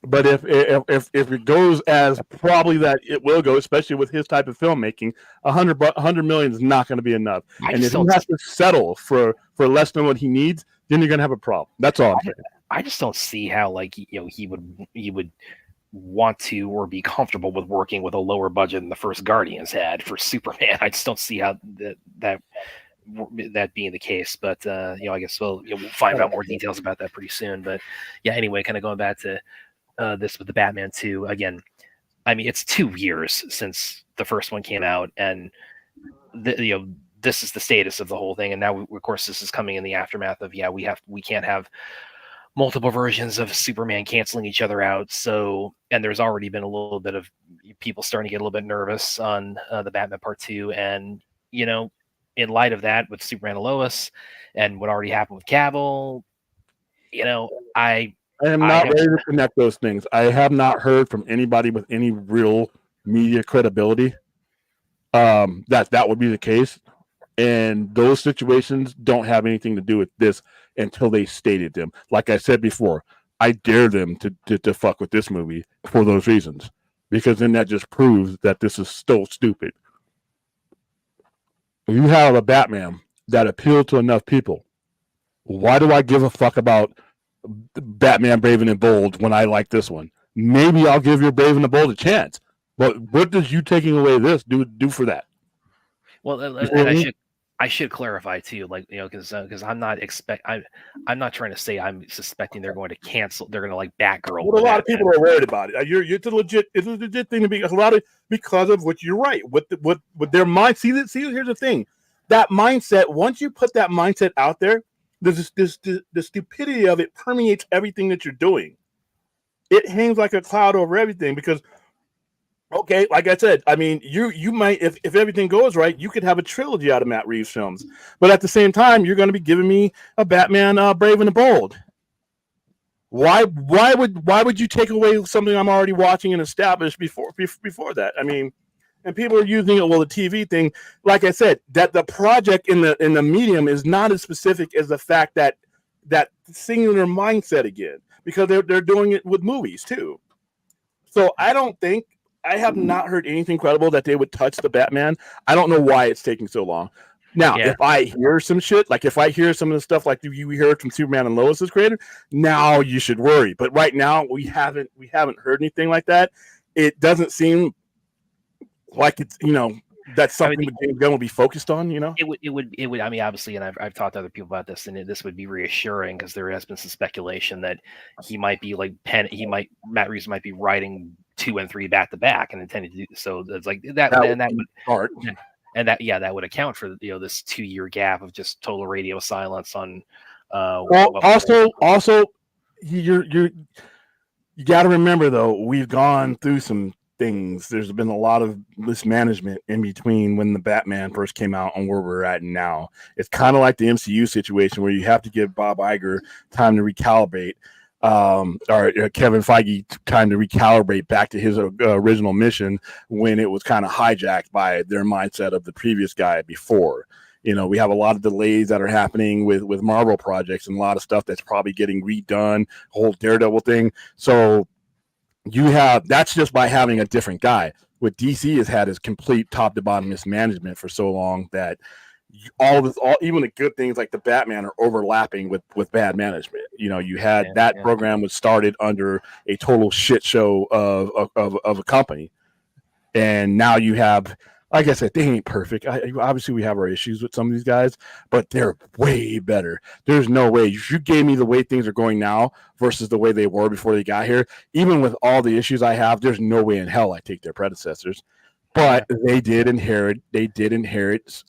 But if it goes as probably that it will go, especially with his type of filmmaking, $100 million is not going to be enough. And if he has to settle for less than what he needs, then you're going to have a problem. That's all I'm saying. I just don't see how he would want to or be comfortable with working with a lower budget than the first Guardians had for Superman. I just don't see how that being the case. But I guess we'll find out more details about that pretty soon. But yeah, anyway, kind of going back to. This with the Batman 2 again. I mean, it's 2 years since the first one came out, and this is the status of the whole thing. And now, of course, this is coming in the aftermath of we can't have multiple versions of Superman canceling each other out. So, and there's already been a little bit of people starting to get a little bit nervous on the Batman Part 2, and in light of that, with Superman and Lois, and what already happened with Cavill, I am not ready to connect those things. I have not heard from anybody with any real media credibility that would be the case. And those situations don't have anything to do with this until they stated them. Like I said before, I dare them to fuck with this movie for those reasons. Because then that just proves that this is so stupid. If you have a Batman that appealed to enough people, why do I give a fuck about Batman Brave and Bold when I like this one? Maybe I'll give your Brave and the Bold a chance. But what does you taking away this do for that? Well, and I should clarify too, because I'm not I'm not trying to say I'm suspecting they're going to cancel. They're going to Batgirl. Well, a lot of people are worried about it. It's a legit thing to be because of what you're right. With their mind. See, here's the thing. That mindset. Once you put that mindset out there, the stupidity of it permeates everything that you're doing. It hangs like a cloud over everything because Okay, like I said, I mean, you might, if everything goes right, you could have a trilogy out of Matt Reeves films. But at the same time, you're going to be giving me a Batman Brave and the Bold. Why would you take away something I'm already watching and established before that? I mean, and people are using it. Well, the TV thing, like I said, that the project in the medium is not as specific as the fact that that singular mindset again, because they're doing it with movies too. So I have not heard anything credible that they would touch the Batman. I don't know why it's taking so long. Now, Yeah. if I hear some shit, like if I hear some of the stuff like you heard from Superman and Lois's creator, now you should worry. But right now, we haven't heard anything like that. It doesn't seem like it's that's something that James Gunn will be focused on. It would. I mean, obviously, and I've talked to other people about this, and this would be reassuring because there has been some speculation that he might be like Matt Reeves might be writing 2 and 3 back to back and intending to do so. It's like that would start. And that would account for this 2-year gap of just total radio silence on. Well, also, you got to remember though, we've gone through some things. There's been a lot of mismanagement in between when the Batman first came out and where we're at now. It's kind of like the MCU situation where you have to give Bob Iger time to recalibrate. Or Kevin Feige time to recalibrate back to his original mission when it was kind of hijacked by their mindset of the previous guy before. We have a lot of delays that are happening with Marvel projects and a lot of stuff that's probably getting redone, whole Daredevil thing. So that's just by having a different guy. What DC has had is complete top to bottom mismanagement for so long that even the good things like the Batman are overlapping with bad management. You had program was started under a total shit show of a company, and now you have, like I said, they ain't perfect. Obviously, we have our issues with some of these guys, but they're way better. There's no way. If you gave me the way things are going now versus the way they were before they got here, even with all the issues I have, there's no way in hell I take their predecessors. But they did inherit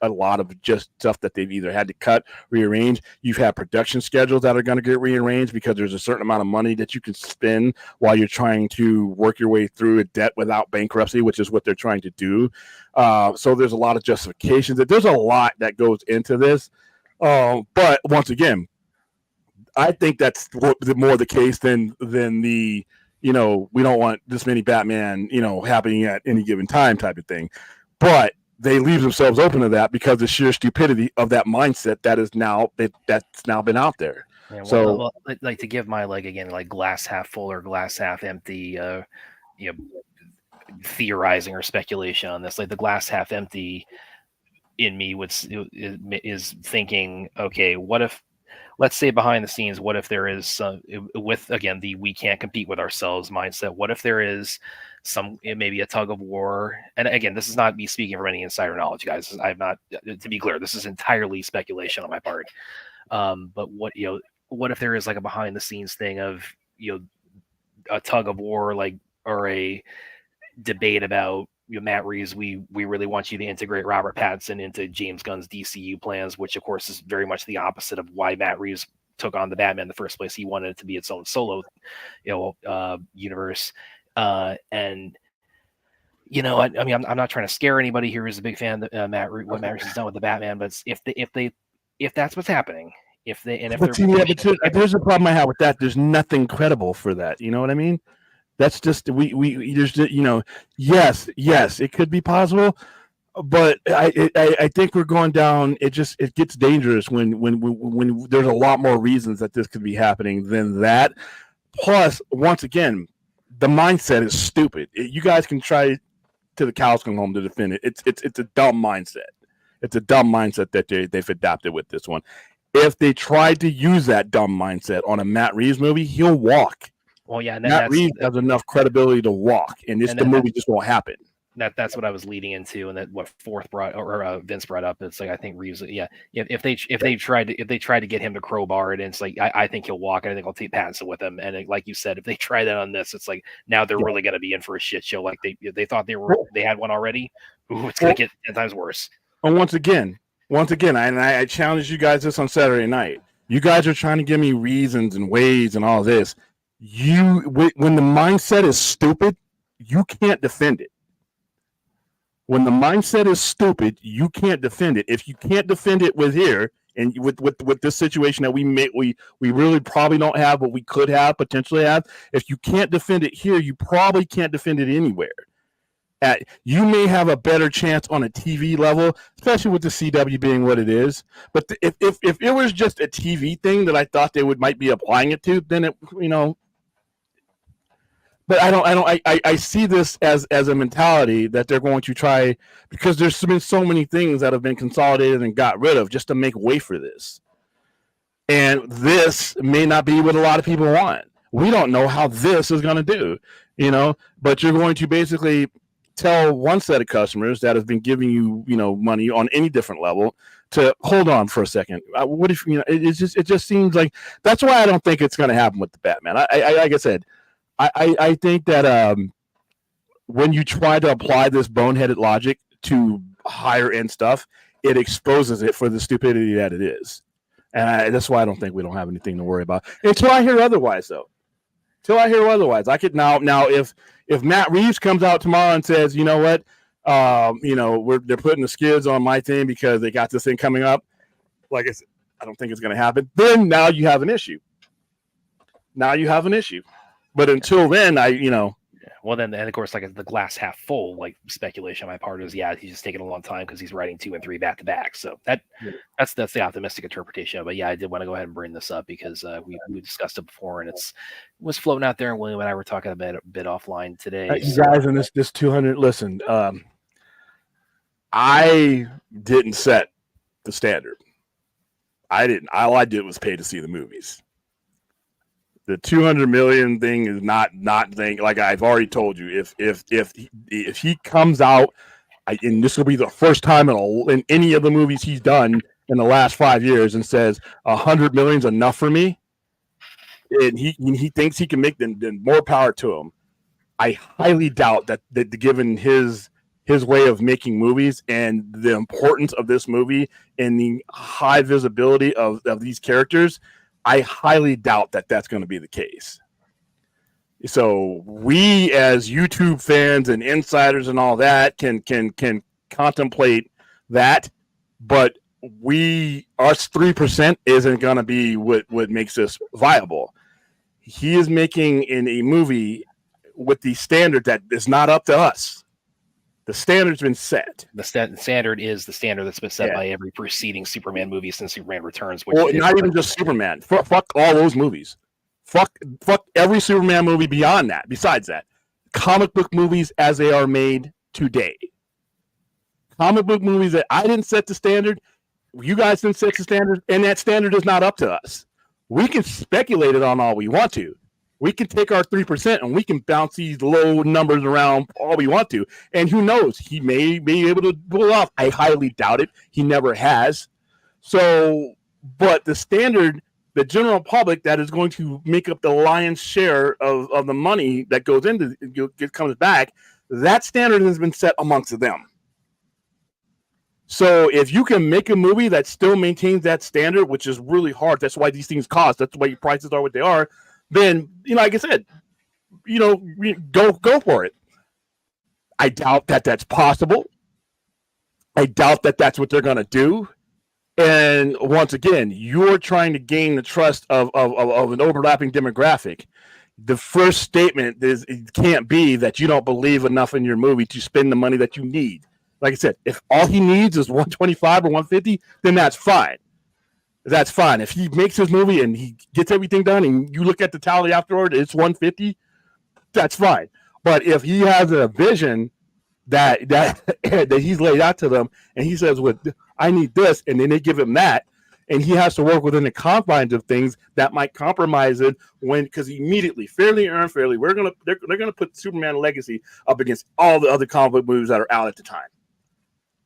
a lot of just stuff that they've either had to cut, rearrange. You've had production schedules that are going to get rearranged because there's a certain amount of money that you can spend while you're trying to work your way through a debt without bankruptcy, which is what they're trying to do. So there's a lot of justifications. There's a lot that goes into this. But once again, I think that's more the case than the we don't want this many Batman, happening at any given time type of thing. But they leave themselves open to that because of the sheer stupidity of that mindset that's now been out there. Yeah, well, like to give my glass half full or glass half empty, theorizing or speculation on this, like the glass half empty in me is thinking, okay, what if, let's say behind the scenes, what if there is with again the we can't compete with ourselves mindset? What if there is maybe a tug of war? And again, this is not me speaking from any insider knowledge, guys. I've not, to be clear, this is entirely speculation on my part. But what if there is like a behind the scenes thing of a tug of war, or a debate about Matt Reeves, we really want you to integrate Robert Pattinson into James Gunn's DCU plans, which of course is very much the opposite of why Matt Reeves took on the Batman in the first place. He wanted it to be its own solo, universe. And I mean, I'm not trying to scare anybody here who's a big fan of what Matt Reeves has done with the Batman, but if that's what's happening, there's a problem I have with that. There's nothing credible for that. You know what I mean? That's just there's yes, it could be possible, but I think we're going down. It gets dangerous when there's a lot more reasons that this could be happening than that. Plus, once again, the mindset is stupid. You guys can try to the cows come home to defend it. It's a dumb mindset. It's a dumb mindset that they've adapted with this one. If they tried to use that dumb mindset on a Matt Reeves movie, he'll walk. Well, yeah, and Matt Reeves has enough credibility to walk, and the movie just won't happen. That's what I was leading into, and that what Vince brought up. It's like I think Reeves, if they tried to get him to crowbar it, and it's like I think he'll walk, and I think I'll take Pattinson with him. And like you said, if they try that on this, it's like now they're really going to be in for a shit show. Like they thought they had one already. Ooh, it's going to get 10 times worse. And once again, I challenge you guys this on Saturday night. You guys are trying to give me reasons and ways and all this. When the mindset is stupid, you can't defend it. When the mindset is stupid, you can't defend it. If you can't defend it with here and with this situation that we really probably don't have, but we could have potentially have. If you can't defend it here, you probably can't defend it anywhere. You may have a better chance on a TV level, especially with the CW being what it is. But if it was just a TV thing that I thought they might be applying it to, then it But I see this as a mentality that they're going to try, because there's been so many things that have been consolidated and got rid of just to make way for this. And this may not be what a lot of people want. We don't know how this is going to do, but you're going to basically tell one set of customers that has been giving you, money on any different level to hold on for a second. What if, it just seems like that's why I don't think it's going to happen with the Batman. Like I said, I think that when you try to apply this boneheaded logic to higher end stuff, it exposes it for the stupidity that it is. And that's why I don't think we don't have anything to worry about until I hear otherwise, though. I could now if Matt Reeves comes out tomorrow and says, you know what, they're putting the skids on my team because they got this thing coming up. Like I don't think it's going to happen. Then now you have an issue. But until then, Well, then, and of course, like the glass half full, like speculation on my part is, he's just taking a long time because he's writing 2 and 3 back to back. So that's the optimistic interpretation. But I did want to go ahead and bring this up because we discussed it before, and it was floating out there. And William and I were talking about it a bit offline today. You guys, in this 200, listen, I didn't set the standard. I didn't. All I did was pay to see the movies. The 200 million thing is not thing. Like I've already told you, if he comes out, and this will be the first time in any of the movies he's done in the last 5 years, and says 100 million is enough for me, and he thinks he can make then more power to him. I highly doubt that given his way of making movies and the importance of this movie and the high visibility of these characters, I highly doubt that that's going to be the case. So we, as YouTube fans and insiders and all that, can contemplate that, but us 3% isn't going to be what makes this viable. He is making in a movie with the standard that is not up to us. The standard's been set. The standard is the standard that's been set by every preceding Superman movie since Superman Returns. Well, not even just Superman. Fuck all those movies. Fuck every Superman movie beyond that. Besides that, comic book movies as they are made today. Comic book movies that I didn't set the standard, you guys didn't set the standard, and that standard is not up to us. We can speculate it on all we want to. We can take our 3% and we can bounce these low numbers around all we want to. And who knows? He may be able to pull it off. I highly doubt it. He never has. So, but the standard, the general public that is going to make up the lion's share of the money that goes into it comes back, that standard has been set amongst them. So if you can make a movie that still maintains that standard, which is really hard, that's why these things cost, that's why your prices are what they are, then, like I said, go for it. I doubt that that's possible. I doubt that that's what they're going to do. And once again, you're trying to gain the trust of an overlapping demographic. The first statement is it can't be that you don't believe enough in your movie to spend the money that you need. Like I said, if all he needs is 125 or 150, then that's fine. That's fine. If he makes his movie and he gets everything done and you look at the tally afterward, it's 150, that's fine. But if he has a vision that he's laid out to them and he says, well, I need this, and then they give him that, and he has to work within the confines of things that might compromise it because immediately, fairly or unfairly, they're gonna put Superman Legacy up against all the other comic book movies that are out at the time.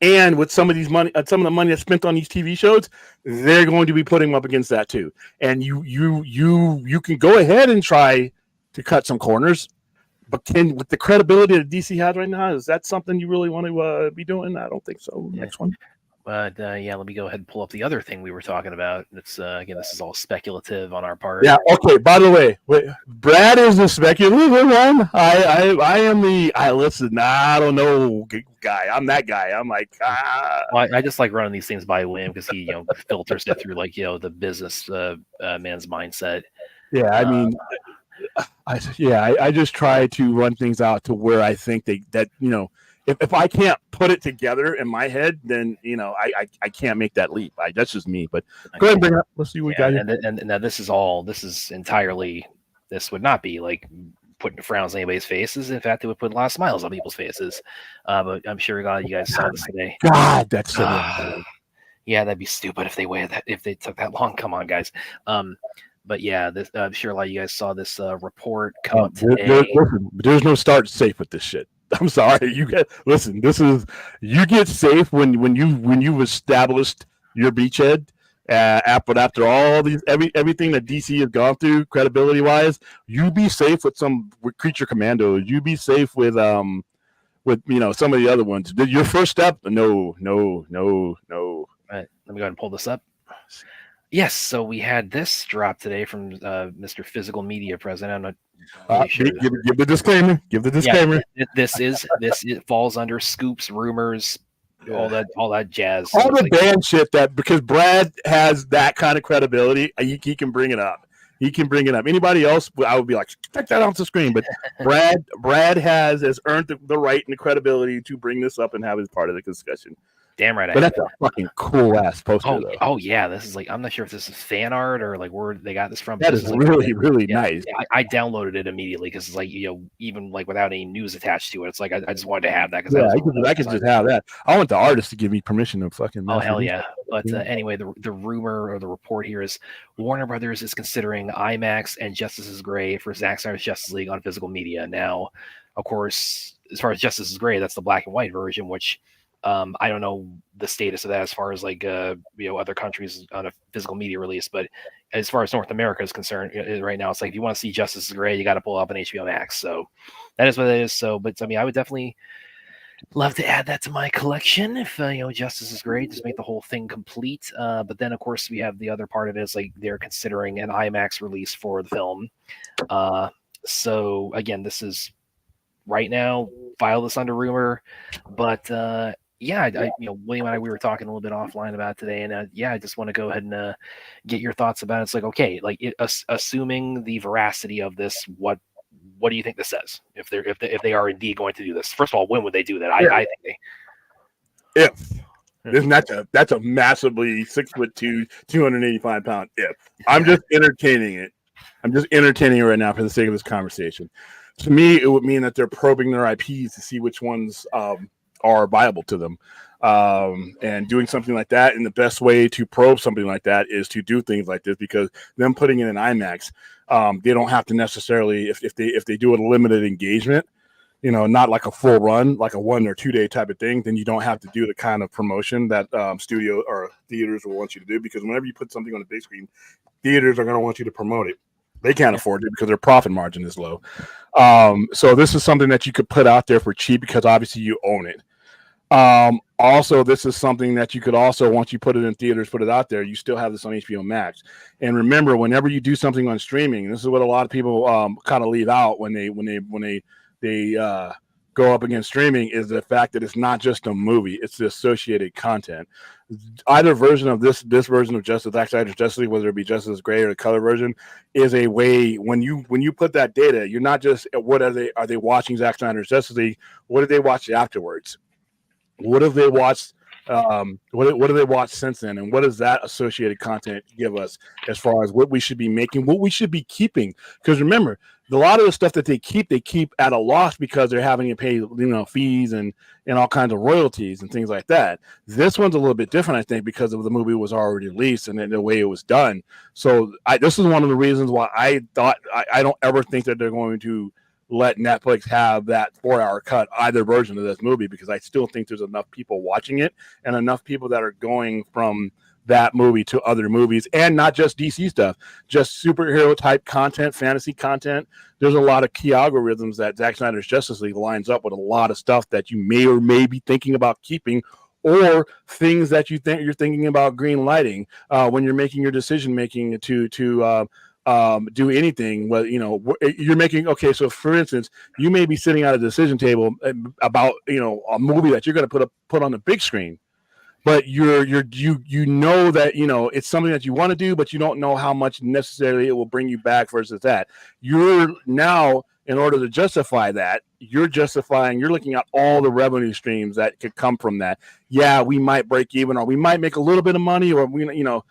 And with some of the money that's spent on these TV shows, they're going to be putting them up against that too. And you can go ahead and try to cut some corners, but with the credibility that DC has right now, is that something you really want to be doing? I don't think so. Next one. But yeah, let me go ahead and pull up the other thing we were talking about. It's again, this is all speculative on our part. Yeah. Okay. By the way, wait, Brad is the speculative one. I am the listen. I don't know guy. I'm that guy. I'm like Well, I just like running these things by William because he filters it through like the business man's mindset. Yeah. I mean, I just try to run things out to where I think that if I can't put it together in my head, then I can't make that leap. That's just me. But go ahead and bring it up. Let's see what we got here. And now this is entirely. This would not be like putting frowns on anybody's faces. In fact, it would put a lot of smiles on people's faces. But I'm sure you guys saw this today. God, that's so yeah, that'd be stupid if they took that long. Come on, guys. But yeah, I'm sure a lot of you guys saw this report come up today. There's no start safe with this shit. I'm sorry. You get safe when you've established your beachhead. After all these everything that DC has gone through, credibility wise, you be safe with some creature commandos. You be safe with some of the other ones. Your first step, no. All right, let me go ahead and pull this up. Yes, so we had this drop today from Mr. Physical Media President. I'm not really sure. Give the disclaimer. Give the disclaimer. Yeah, it falls under scoops, rumors, all that jazz. All the band shit because Brad has that kind of credibility, he can bring it up. He can bring it up. Anybody else, I would be like, take that off the screen. But Brad has earned the right and the credibility to bring this up and have it as part of the discussion. Damn right. But that's a fucking cool ass poster. Oh yeah, this is like I'm not sure if this is fan art or like where they got this from. That is really really nice. Yeah, I downloaded it immediately because it's like even like without any news attached to it, it's like I just wanted to have that because I could just have that. I want the artist to give me permission to fucking. Oh hell yeah! But anyway, the rumor or the report here is Warner Brothers is considering IMAX and Justice is Gray for Zack Snyder's Justice League on physical media. Now, of course, as far as Justice is Gray, that's the black and white version, which. I don't know the status of that as far as like other countries on a physical media release, but as far as North America is concerned, right now it's like if you want to see Justice is Gray, you got to pull up an HBO Max. So that is what it is. So, but I mean, I would definitely love to add that to my collection if Justice is Gray, just make the whole thing complete. But then of course we have the other part of it is like they're considering an IMAX release for the film. So again, this is right now file this under rumor, but yeah, William and I, we were talking a little bit offline about it today, and I just want to go ahead and get your thoughts about it. It's like, okay, like assuming the veracity of this, what do you think this says? If they are indeed going to do this, first of all, when would they do that? I think that's a massively 6'2", 285-pound if. I'm just entertaining it. I'm just entertaining it right now for the sake of this conversation. To me, it would mean that they're probing their IPs to see which ones are viable to them, and doing something like that. And the best way to probe something like that is to do things like this, because them putting it in IMAX, they don't have to necessarily, if they do a limited engagement, not like a full run, like a 1 or 2 day type of thing, then you don't have to do the kind of promotion that studio or theaters will want you to do, because whenever you put something on the big screen, theaters are going to want you to promote it. They can't afford it because their profit margin is low. So this is something that you could put out there for cheap because obviously you own it. Also, this is something that you could also, once you put it in theaters, put it out there, you still have this on HBO Max. And remember, whenever you do something on streaming, this is what a lot of people kind of leave out when they go up against streaming, is the fact that it's not just a movie, it's the associated content. Either version of this version of Zack Snyder's Justice League, whether it be Justice Gray or the color version, is a way when you put that data, you're not just what are they watching Zack Snyder's Justice League, what did they watch afterwards? What have they watched? What do they watch since then? And what does that associated content give us as far as what we should be making, what we should be keeping? Because remember, a lot of the stuff that they keep at a loss because they're having to pay, fees and all kinds of royalties and things like that. This one's a little bit different, I think, because of the movie was already released and the way it was done. So this is one of the reasons why I thought I don't ever think that they're going to let Netflix have that 4-hour cut, either version of this movie, because I still think there's enough people watching it and enough people that are going from that movie to other movies, and not just DC stuff, just superhero type content, fantasy content. There's a lot of key algorithms that Zack Snyder's Justice League lines up with a lot of stuff that you may or may be thinking about keeping or things that you're thinking about green lighting when you're making your decision making to do anything. Well, you're making, okay, so for instance, you may be sitting at a decision table about a movie that you're going to put on the big screen, but you know that it's something that you want to do, but you don't know how much necessarily it will bring you back versus that. You're now, in order to justify that, you're looking at all the revenue streams that could come from that. Yeah, we might break even, or we might make a little bit of money, or we a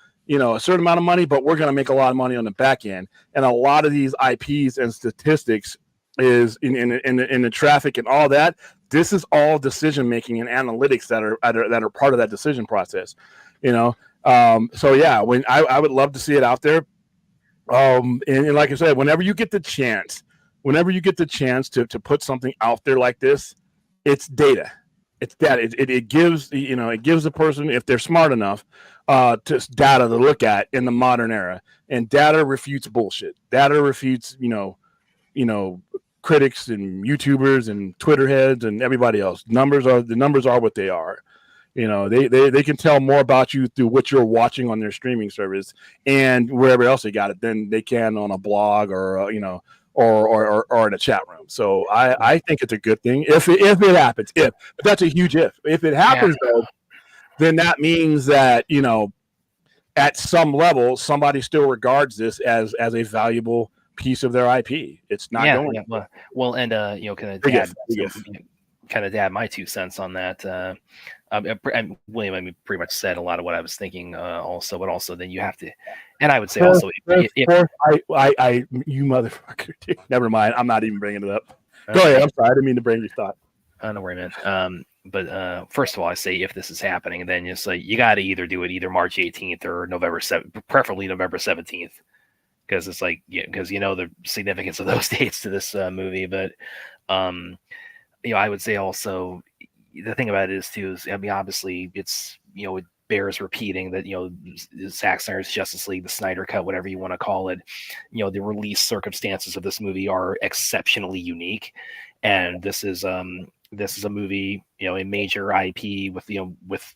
certain amount of money, but we're going to make a lot of money on the back end. And a lot of these IPs and statistics is in the traffic and all that. This is all decision making and analytics that are part of that decision process. So yeah, when I would love to see it out there. And like I said, whenever you get the chance to put something out there like this, it's data. It's data. It gives the person, if they're smart enough, to data to look at in the modern era. And data refutes bullshit. Data refutes critics and YouTubers and Twitter heads and everybody else. The numbers are what they are. They can tell more about you through what you're watching on their streaming service and wherever else they got it than they can on a blog or or in a chat room. So I think it's a good thing if it happens. But that's a huge if. If it happens though, then that means that at some level somebody still regards this as a valuable piece of their IP. It's not going. Yeah. Well, and kind of add my 2 cents on that. And William, pretty much said a lot of what I was thinking. Also, but also then you have to, and I would say also, you motherfucker. Dude. Never mind. I'm not even bringing it up. Go ahead. I'm sorry. I didn't mean to bring your thought. Don't worry, man. But first of all, I say if this is happening, then it's like you got to either do it either March 18th or November 7th, preferably November 17th. Because it's like, because the significance of those dates to this movie. But, I would say also the thing about it is, obviously it's, it bears repeating that, Zack Snyder's Justice League, the Snyder Cut, whatever you want to call it, the release circumstances of this movie are exceptionally unique. And this is a movie, a major IP with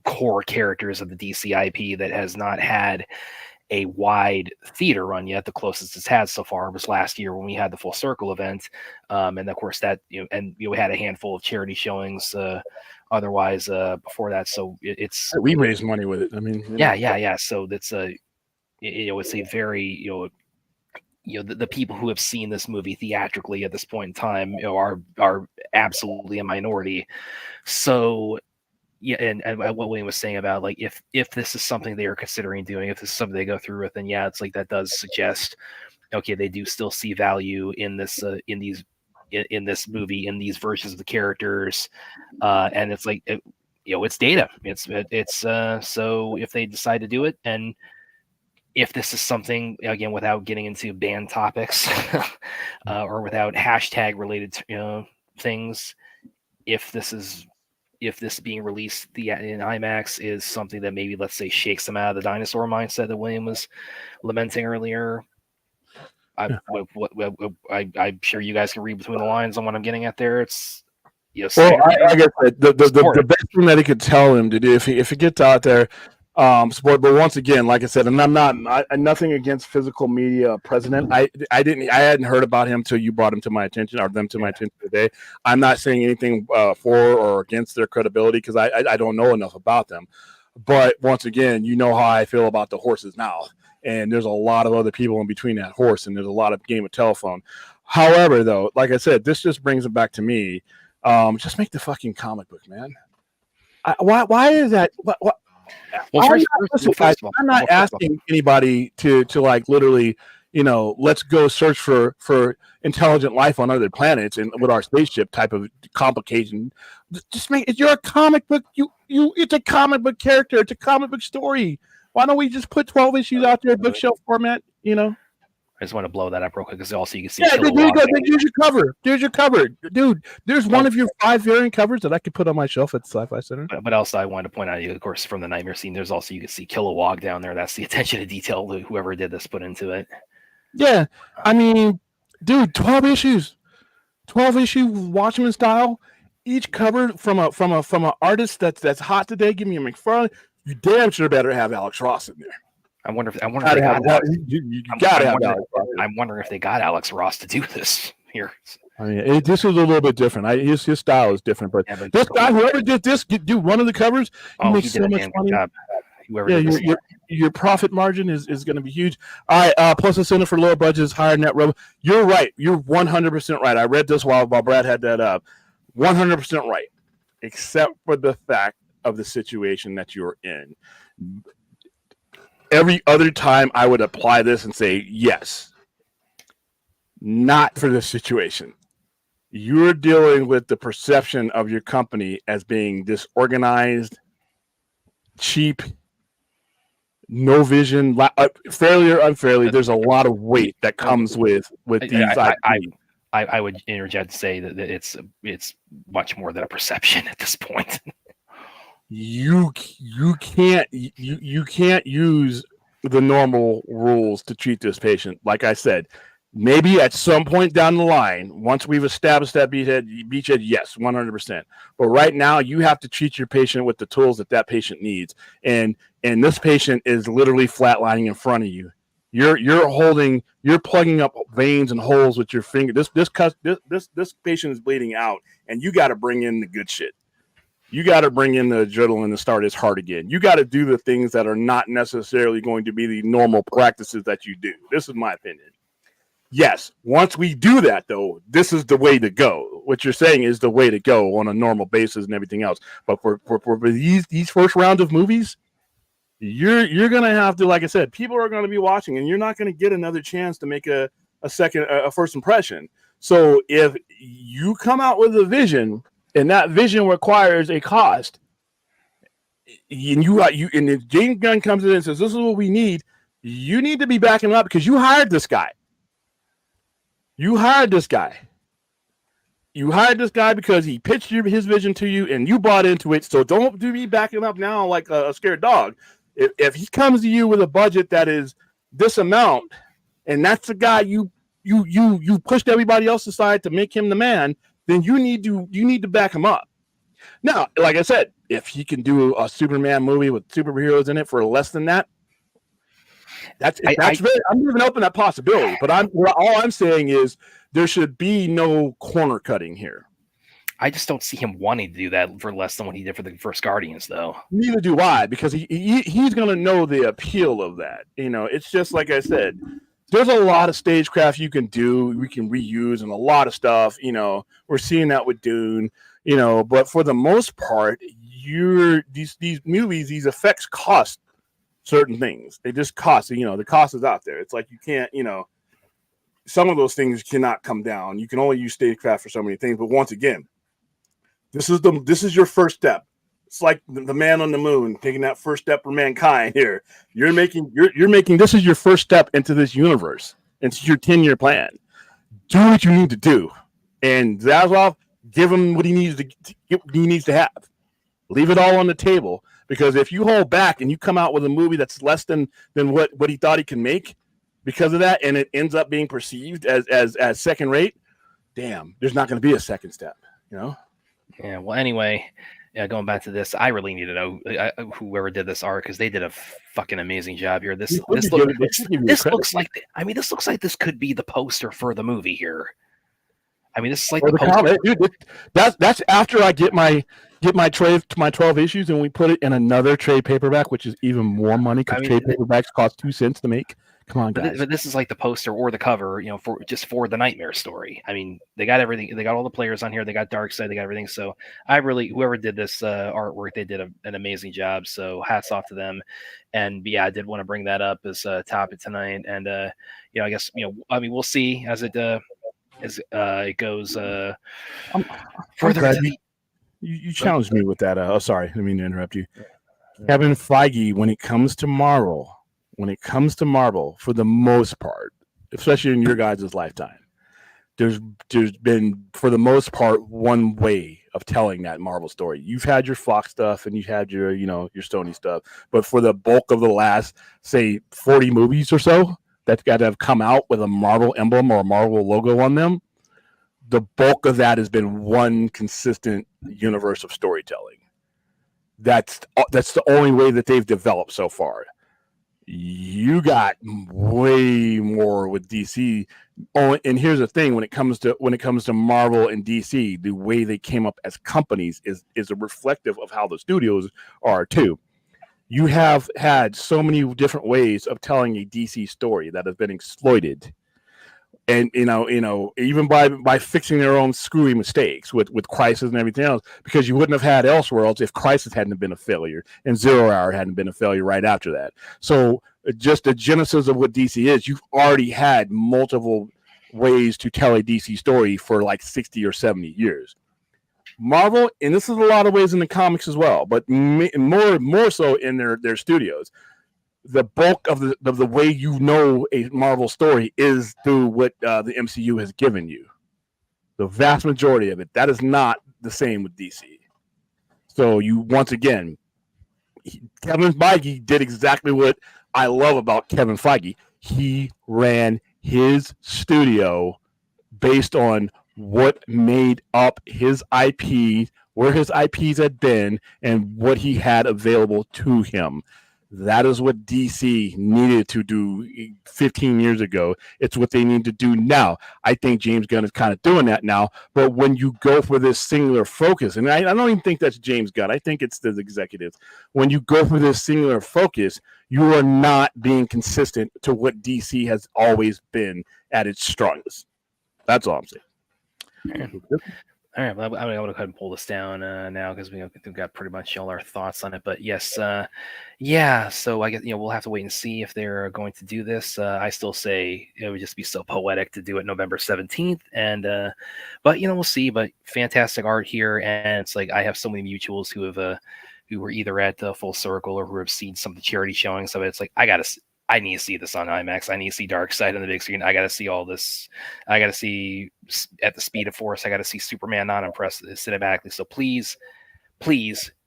core characters of the DC IP that has not had a wide theater run yet. The closest it's had so far was last year when we had the Full Circle event, and of course that we had a handful of charity showings. Otherwise, before that, so we raised money with it. I mean, yeah. So that's it's a very the people who have seen this movie theatrically at this point in time are absolutely a minority. So. Yeah, and what William was saying about like if this is something they are considering doing, if this is something they go through with, then yeah, it's like that does suggest, okay, they do still see value in this in this movie, in these versions of the characters, and it's like it's data. It's so if they decide to do it, and if this is something, again, without getting into banned topics or without hashtag related things, if this being released in IMAX is something that maybe, let's say, shakes them out of the dinosaur mindset that William was lamenting earlier, I'm sure you guys can read between the lines on what I'm getting at there. It's I guess the best thing that he could tell him to do if he gets out there, support. But once again, like I said, and I'm nothing against physical media president. I hadn't heard about him till you brought him to my attention, or them to my attention today. I'm not saying anything for or against their credibility because I don't know enough about them. But once again, you know how I feel about the horse's mouth, and there's a lot of other people in between that horse, and there's a lot of game of telephone. However, though, like I said, this just brings it back to me. Just make the fucking comic book, man. Why is that? What? Well, I'm not asking anybody to like literally, let's go search for intelligent life on other planets and with our spaceship type of complication. Just make it. You're a comic book. It's a comic book character. It's a comic book story. Why don't we just put 12 issues out there, bookshelf format? I just want to blow that up real quick because also you can see. Yeah, there's your cover. There's your cover, dude. There's one of your 5 variant covers that I could put on my shelf at the Sci-Fi Center. But also, I wanted to point out, of course, from the Nightmare scene, there's also you can see Kilowog down there. That's the attention to detail that whoever did this put into it. Yeah, I mean, dude, 12 issue Watchmen style, each cover from a artist that's hot today. Give me a McFarlane. You damn sure better have Alex Ross in there. I wonder if they got Alex. You gotta have Alex Ross. I'm wondering if they got Alex Ross to do this here. I mean, this is a little bit different. His style is different, but this guy, whoever did this, do one of the covers, he makes so much money. Your profit margin is going to be huge. All right, plus incentive for lower budgets, higher net revenue. You're right. You're 100% right. I read this while Brad had that up. 100% right, except for the fact of the situation that you're in. Every other time I would apply this and say, yes, not for this situation. You're dealing with the perception of your company as being disorganized, cheap, no vision, fairly or unfairly. There's a lot of weight that comes with these. I would interject to say that it's much more than a perception at this point. You can't use the normal rules to treat this patient. Like I said, maybe at some point down the line, once we've established that beachhead, yes, 100%. But right now, you have to treat your patient with the tools that patient needs. And this patient is literally flatlining in front of you. You're plugging up veins and holes with your finger. This patient is bleeding out, and you got to bring in the good shit. You got to bring in the adrenaline to start his heart again. You got to do the things that are not necessarily going to be the normal practices that you do. This is my opinion. Yes, once we do that, though, this is the way to go. What you're saying is the way to go on a normal basis and everything else. But for these first rounds of movies, you're gonna have to, like I said, people are gonna be watching, and you're not gonna get another chance to make a first impression. So if you come out with a vision, and that vision requires a cost, and if James Gunn comes in and says, "This is what we need," you need to be backing up because you hired this guy. You hired this guy because he pitched his vision to you, and you bought into it. So don't be backing up now like a scared dog. If he comes to you with a budget that is this amount, and that's the guy you pushed everybody else aside to make him the man, then you need to back him up. Now, like I said, if he can do a Superman movie with superheroes in it for less than that, I'm leaving open that possibility. But all I'm saying is there should be no corner cutting here. I just don't see him wanting to do that for less than what he did for the first Guardians, though. Neither do I, because he's going to know the appeal of that. It's just like I said, there's a lot of stagecraft you can do, we can reuse, and a lot of stuff. We're seeing that with Dune. But for the most part, these movies, these effects cost certain things. They just cost. The cost is out there. It's like you can't. Some of those things cannot come down. You can only use stagecraft for so many things. But once again, this is your first step. It's like the man on the moon taking that first step for mankind here. You're making this is your first step into this universe. It's your 10-year plan. Do what you need to do. And Zaslav, give him what he needs to have. Leave it all on the table. Because if you hold back and you come out with a movie that's less than what he thought he can make because of that, and it ends up being perceived as second rate, damn, there's not going to be a second step, Yeah, well, anyway, going back to this, I really need to know whoever did this art, because they did a fucking amazing job here. This looks like this could be the poster for the movie here. I mean, this is like the poster. Dude, that's after I get my 12 issues and we put it in another trade paperback, which is even more money because trade paperbacks cost 2 cents to make. Come on, guys. But this is like the poster or the cover, for the Nightmare story. I mean, they got everything. They got all the players on here. They got Darkseid. They got everything. So whoever did this artwork, they did an amazing job. So hats off to them. And yeah, I did want to bring that up as a topic tonight. And I guess we'll see as it goes further. You challenged me with that. Sorry, I didn't mean to interrupt you. Kevin Feige, when it comes to Marvel, for the most part, especially in your guys' lifetime, there's been, for the most part, one way of telling that Marvel story. You've had your Fox stuff and you've had your Sony stuff, but for the bulk of the last, say, 40 movies or so, that's got to have come out with a Marvel emblem or a Marvel logo on them, the bulk of that has been one consistent universe of storytelling. That's the only way that they've developed so far. You got way more with DC. Oh, and here's the thing: when it comes to Marvel and DC, the way they came up as companies is a reflective of how the studios are too. You have had so many different ways of telling a DC story that have been exploited, and even by fixing their own screwy mistakes with Crisis and everything else, because you wouldn't have had Elseworlds if Crisis hadn't been a failure and Zero Hour hadn't been a failure right after that. So just the genesis of what DC is, you've already had multiple ways to tell a DC story for like 60 or 70 years. Marvel, and this is a lot of ways in the comics as well, but more so in their studios. The bulk of the way you know a Marvel story is through what the MCU has given you. The vast majority of it. That is not the same with DC. So you, once again, Kevin Feige did exactly what I love about Kevin Feige. He ran his studio based on what made up his IP, where his IPs had been, and what he had available to him. That is what DC needed to do 15 years ago. It's what they need to do now. I think James Gunn is kind of doing that now. But when you go for this singular focus, and I don't even think that's James Gunn. I think it's the executives. When you go for this singular focus, you are not being consistent to what DC has always been at its strongest. That's all I'm saying. All right, well, I'm going to go ahead and pull this down now because we've got pretty much all our thoughts on it. But yes, yeah. So I guess we'll have to wait and see if they're going to do this. I still say it would just be so poetic to do it November 17th, and but we'll see. But fantastic art here, and it's like I have so many mutuals who have who were either at Full Circle or who have seen some of the charity showings of it. It's like I need to see this on IMAX. I need to see Darkseid on the big screen. I got to see all this. I got to see at the speed of force. I got to see Superman not impressed cinematically. So please,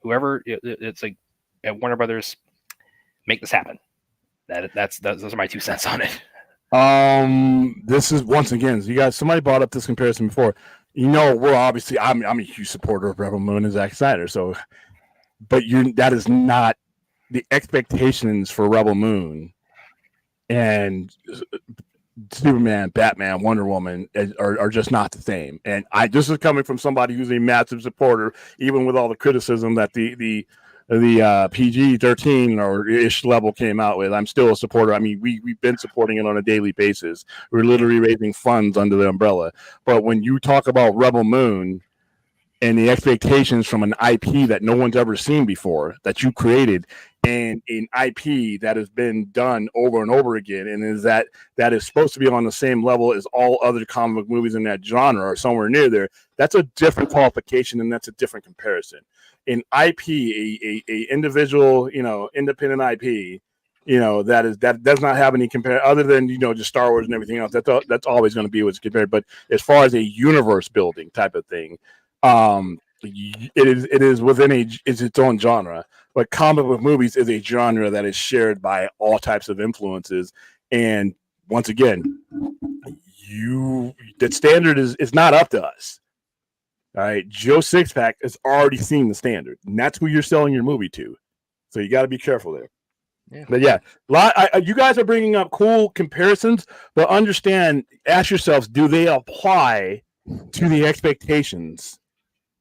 whoever it's like at Warner Brothers, make this happen. Those are my 2 cents on it. This is once again, you guys. Somebody brought up this comparison before. We're obviously I'm a huge supporter of Rebel Moon and Zack Snyder. So, but that is not the expectations for Rebel Moon. And Superman, Batman, Wonder Woman are just not the same. And this is coming from somebody who's a massive supporter, even with all the criticism that the PG-13 or ish level came out with. I'm still a supporter. I mean, we've been supporting it on a daily basis. We're literally raising funds under the umbrella. But when you talk about Rebel Moon and the expectations from an IP that no one's ever seen before, that you created, and an IP that has been done over and over again, and that is supposed to be on the same level as all other comic book movies in that genre or somewhere near there, that's a different qualification and that's a different comparison. An IP, a individual, independent IP, that does not have any compare other than just Star Wars and everything else. That's always going to be what's compared. But as far as a universe building type of thing, it is within it's its own genre. But comic book movies is a genre that is shared by all types of influences. And once again, the standard is not up to us. All right, Joe Sixpack has already seen the standard, and that's who you're selling your movie to. So you got to be careful there. Yeah. But yeah, you guys are bringing up cool comparisons, but ask yourselves, do they apply to the expectations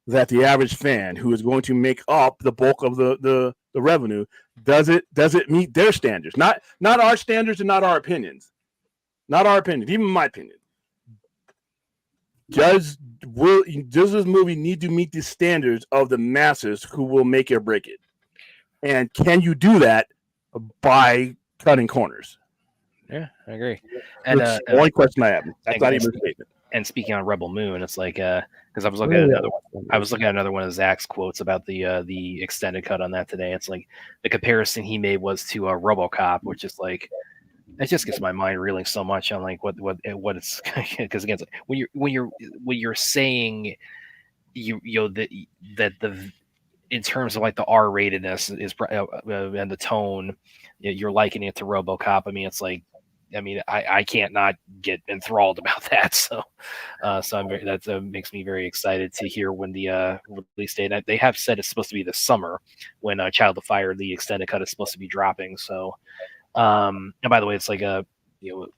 that the average fan who is going to make up the bulk of the revenue, does it meet their standards? Not our standards and not our opinions. Not our opinion, even my opinion. Does this movie need to meet the standards of the masses who will make or break it? And can you do that by cutting corners? Yeah, I agree. And the only question I have. That's not even a statement. And speaking on Rebel Moon, it's like because I was looking at another one of Zach's quotes about the extended cut on that today. It's like the comparison he made was to RoboCop, which is like it just gets my mind reeling so much on like what it's because again when you're saying that the in terms of like the R-ratedness is and the tone, you're likening it to RoboCop. I mean, it's like I mean, I can't not get enthralled about that. So that makes me very excited to hear when the release date. They have said it's supposed to be this summer when Child of Fire, the extended cut, is supposed to be dropping. So, and by the way, it's like I'll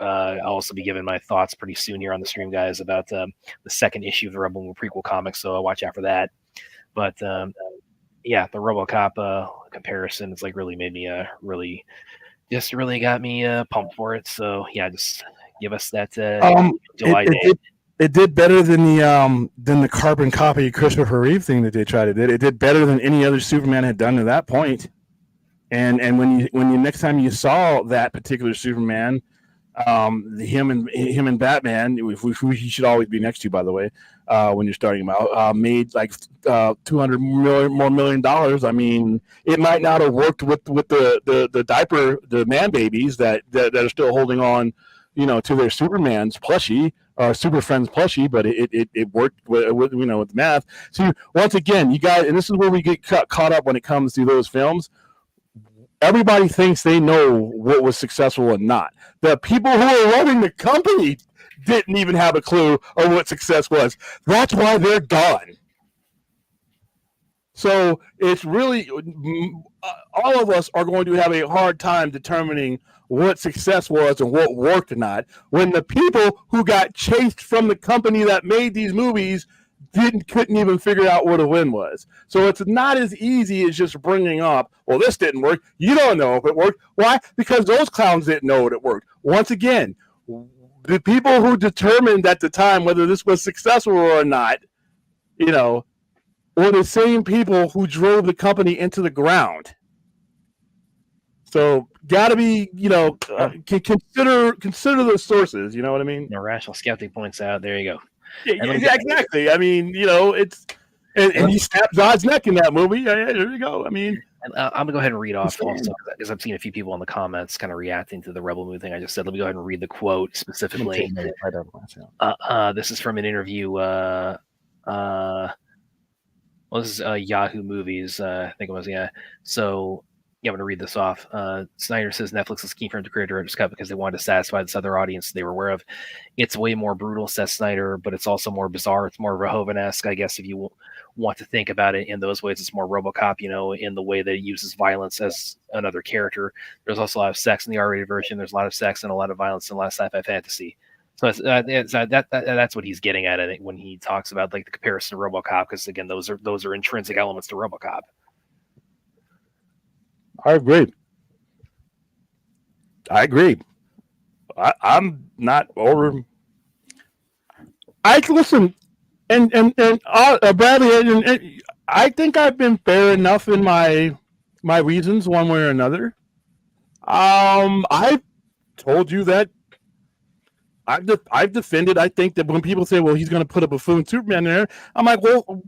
also be giving my thoughts pretty soon here on the stream, guys, about the second issue of the Rebel Moon prequel comics. So I'll watch out for that. But yeah, the RoboCop comparison, it's like really made me really got me pumped for it. So yeah, just give us that July date. It did better than the carbon copy Christopher Reeve thing that they tried to do. It did better than any other Superman had done to that point. And when you next time you saw that particular Superman, him and Batman, who he should always be next to, by the way, when you're starting him out, made like $200 million. I mean, it might not have worked with the diaper, the man babies that are still holding on, to their Superman's plushie or Super Friends plushie, but it worked with the math. So once again, you guys, and this is where we get caught up when it comes to those films. Everybody thinks they know what was successful and not. The people who are running the company didn't even have a clue of what success was. That's why they're gone. So it's really, all of us are going to have a hard time determining what success was and what worked or not, when the people who got chased from the company that made these movies couldn't even figure out what a win was. So it's not as easy as just bringing up, well, this didn't work. You don't know if it worked. Why? Because those clowns didn't know it worked. Once again, the people who determined at the time whether this was successful or not, were the same people who drove the company into the ground. So got to be, consider the sources. You know what I mean? No, Rational Skeptic points out. There you go. Yeah, exactly. I mean, it's and he snapped Zod's neck in that movie. Yeah, there you go. I mean, I'm gonna go ahead and read off also because I've seen a few people in the comments kind of reacting to the Rebel Moon thing I just said. Let me go ahead and read the quote specifically. This is from an interview. This is Yahoo Movies. I think it was, yeah. So yeah, I'm going to read this off. Snyder says Netflix is keen for him to create a director's cut because they wanted to satisfy this other audience they were aware of. It's way more brutal, says Snyder, but it's also more bizarre. It's more Verhoeven-esque, I guess, if you want to think about it in those ways. It's more RoboCop, in the way that it uses violence as another character. There's also a lot of sex in the R-rated version. There's a lot of sex and a lot of violence and a lot of sci-fi fantasy. So that's what he's getting at, I think, when he talks about like the comparison to RoboCop, because again, those are intrinsic elements to RoboCop. I agree. I'm not over. I listen, and Bradley, and I think I've been fair enough in my reasons, one way or another. I told you that I've defended. I think that when people say, "Well, he's going to put a buffoon Superman there," I'm like, well,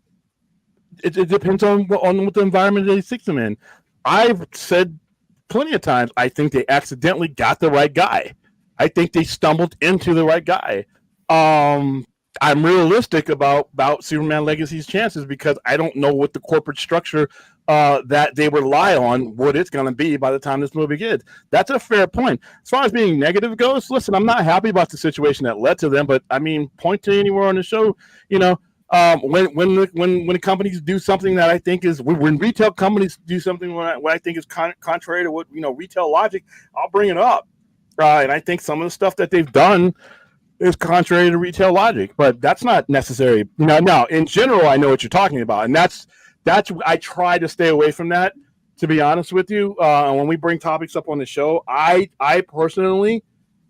it depends on what the environment they stick them in. I've said plenty of times, I think they accidentally got the right guy. I think they stumbled into the right guy. I'm realistic about Superman Legacy's chances because I don't know what the corporate structure that they rely on, what it's going to be by the time this movie gets. That's a fair point. As far as being negative goes, listen, I'm not happy about the situation that led to them, but I mean, point to anywhere on the show, when companies do something that I think is when retail companies do something what I think is contrary to what retail logic, I'll bring it up. And I think some of the stuff that they've done is contrary to retail logic, but that's not necessary. Now, in general, I know what you're talking about, and that's I try to stay away from that. To be honest with you, when we bring topics up on the show, I personally,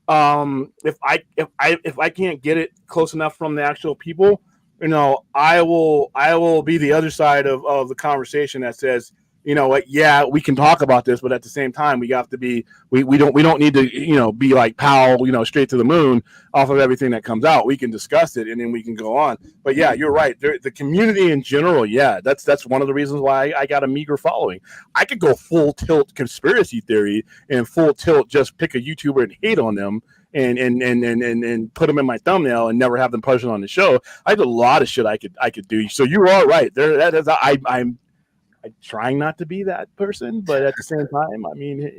if I can't get it close enough from the actual people, I will be the other side of the conversation that says, what, yeah, we can talk about this, but at the same time, we have to be, we don't need to, be like Powell, straight to the moon off of everything that comes out. We can discuss it and then we can go on. But yeah, you're right. The community in general, yeah, that's one of the reasons why I got a meager following. I could go full tilt conspiracy theory and full tilt just pick a YouTuber and hate on them and put them in my thumbnail and never have them posted on the show. I have a lot of shit I could do. So you are right. I'm trying not to be that person, but at the same time, I mean,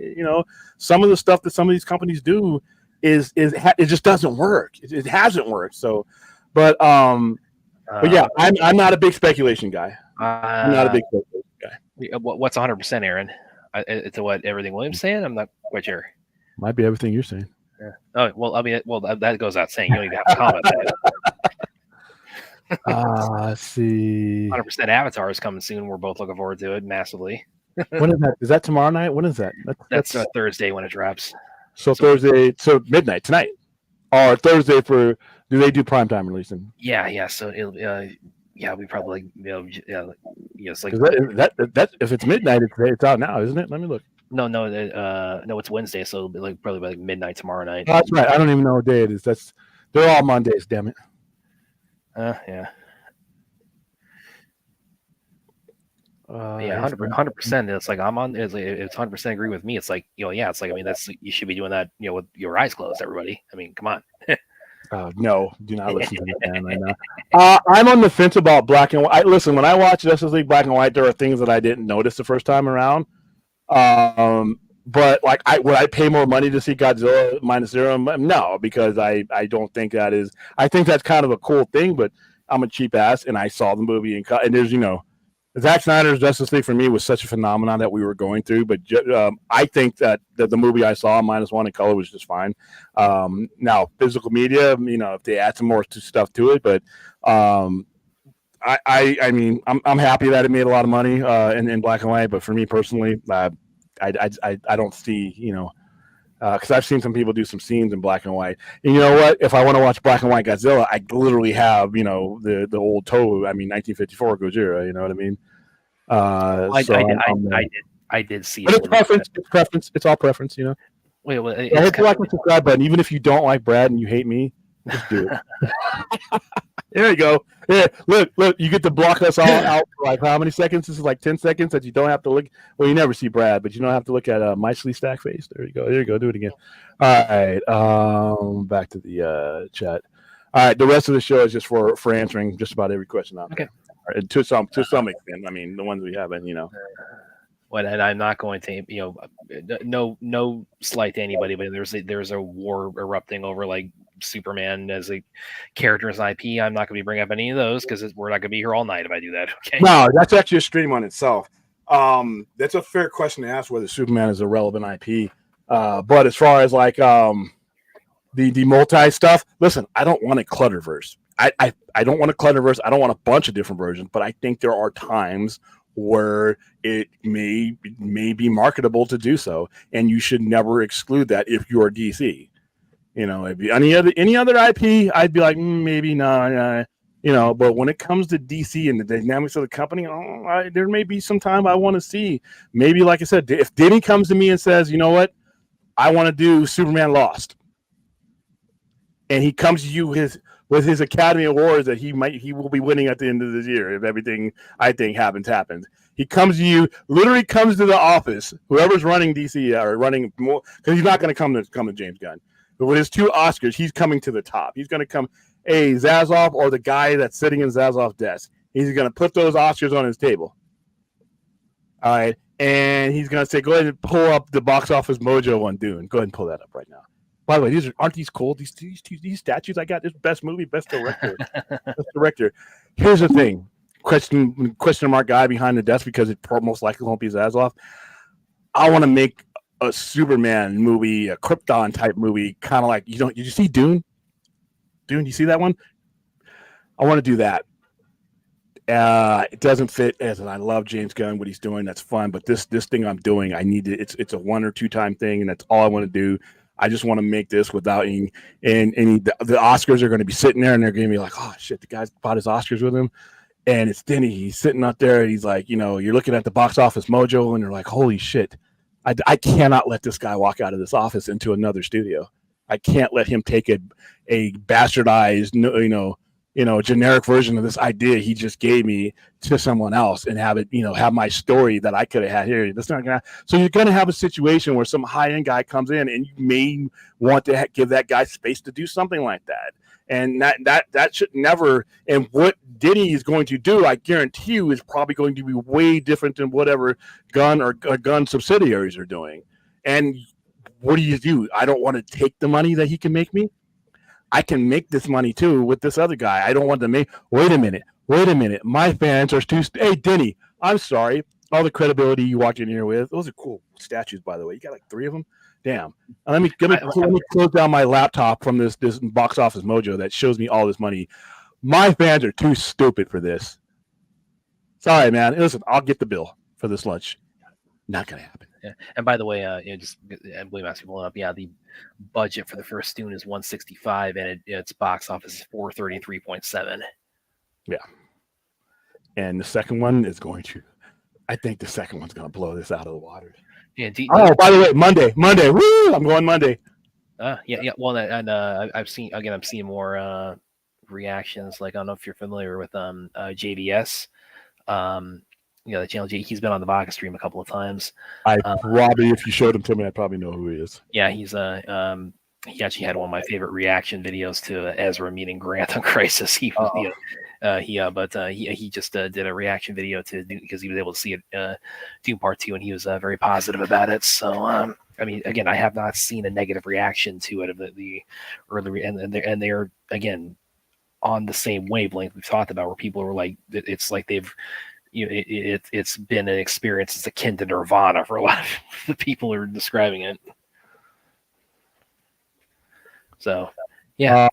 some of the stuff that some of these companies do, it just doesn't work. It hasn't worked. So, but yeah, I'm not a big speculation guy. I'm not a big speculation guy. What's 100%, Aaron? It's what everything Williams saying. I'm not quite sure. Might be everything you're saying. Yeah. Oh well, I mean, that goes out saying. You don't even have to comment that. Let's see. 100% Avatar is coming soon. We're both looking forward to it massively. When is that? Is that tomorrow night? When is that? That's Thursday when it drops. So Thursday, so midnight tonight, or Thursday for? Do they do primetime releasing? Yeah. So it'll, we probably it's like that if it's midnight, it's out now, isn't it? Let me look. No, it's Wednesday, so it'll be probably like midnight tomorrow night. Oh, that's right. I don't even know what day it is. They're all Mondays. Damn it. Yeah. 100%. It's like I'm on. It's 100% agree with me. It's like it's like I mean you should be doing that with your eyes closed. Everybody. I mean, come on. No, do not listen to that man right now. I'm on the fence about Black and White. Listen, when I watch Justice League Black and White, there are things that I didn't notice the first time around. But like, would I pay more money to see Godzilla -0? No, because I don't think that is. I think that's kind of a cool thing, but I'm a cheap ass, and I saw the movie and there's Zack Snyder's Justice League for me was such a phenomenon that we were going through. But I think that the movie I saw -1 in color was just fine. Now physical media, if they add some more stuff to it, but I mean, I'm happy that it made a lot of money in black and white. But for me personally, I don't see, because I've seen some people do some scenes in black and white. And you know what? If I want to watch black and white Godzilla, I literally have, the old Toho. I mean, 1954 Gojira. You know what I mean? I did see but it. It's preference. It's preference. It's all preference. Wait, hit the like and subscribe button. Even if you don't like Brad and you hate me, just do it. There you go. Yeah, look, you get to block us all out for like how many seconds? This is like 10 seconds that you don't have to look. Well, you never see Brad, but you don't have to look at my stack face. There you go. Do it again. All right. Back to the chat. All right. The rest of the show is just for answering just about every question out there. Okay. Right, to some extent. I mean, the ones we haven't, Well, and I'm not going to, no slight to anybody, but there's a war erupting over like Superman as a character as an IP. I'm not going to be bringing up any of those because we're not going to be here all night if I do that. Okay. No, that's actually a stream on itself. That's a fair question to ask whether Superman is a relevant IP. But as far as like the multi stuff, listen, I don't want a Clutterverse. I don't want a Clutterverse. I don't want a bunch of different versions, but I think there are times where it may be marketable to do so, and you should never exclude that if you're DC. If any other IP, I'd be like maybe not. But when it comes to DC and the dynamics of the company, there may be some time I want to see. Maybe, like I said, if Denny comes to me and says, you know what, I want to do Superman Lost, and he comes to you with his Academy Awards that he will be winning at the end of this year if everything I think happens. He comes to you, literally comes to the office, whoever's running DC or running more, because he's not going to come to James Gunn. But with his 2 Oscars, he's coming to the top. He's going to come, Zaslav or the guy that's sitting in Zaslav's desk. He's going to put those Oscars on his table. All right. And he's going to say, go ahead and pull up the box office mojo on Dune. Go ahead and pull that up right now. By the way, aren't these cool? These statues I got. This best movie, best director. Best director. Here's the thing. Question mark guy behind the desk because it most likely won't be Zaslav. I want to make a Superman movie, a Krypton type movie, kind of like did you see Dune? You see that one? I want to do that. It doesn't fit and I love James Gunn, what he's doing. That's fun, but this thing I'm doing, I need to. It's a 1 or 2 time thing, and that's all I want to do. I just want to make this without any the Oscars are going to be sitting there and they're going to be like, oh shit, the guy's bought his Oscars with him. And it's Denny. He's sitting up there. And he's like, you're looking at the box office mojo and you're like, holy shit. I cannot let this guy walk out of this office into another studio. I can't let him take a bastardized, generic version of this idea he just gave me to someone else and have it, have my story that I could have had here. That's not gonna. So you're gonna have a situation where some high-end guy comes in and you may want to give that guy space to do something like that. And that should never. And what Denny is going to do, I guarantee you, is probably going to be way different than whatever Gunn or Gunn subsidiaries are doing. And what do? I don't want to take the money that he can make me. I can make this money too with this other guy. I don't want to make. Wait a minute. My fans are too. Hey, Denny, I'm sorry. All the credibility you walked in here with. Those are cool statues, by the way. You got like 3 of them. Damn. Let me close down my laptop from this Box Office Mojo that shows me all this money. My fans are too stupid for this. Sorry, man. Listen, I'll get the bill for this lunch. Not gonna happen. Yeah. And by the way, just I believe asking people up. Yeah, the budget for the first Dune is 165, and its box office is 433.7. Yeah. And the second one is going to. I think the second one's gonna blow this out of the water. Yeah. By the way, Monday. Woo! I'm going Monday. Yeah. Well, and I'm seeing more reactions. Like, I don't know if you're familiar with JVS. The channel J. He's been on the Vaca stream a couple of times. Probably, if you showed him to me, I probably know who he is. Yeah, he's he actually had one of my favorite reaction videos to Ezra meeting Grant on Crisis. He just did a reaction video to because he was able to see it Dune Part 2, and he was very positive about it. So I mean, again, I have not seen a negative reaction to it of the early and they're again on the same wavelength we've talked about, where people were like, it's like they've, it's been an experience that's akin to Nirvana for a lot of the people who are describing it. So, yeah,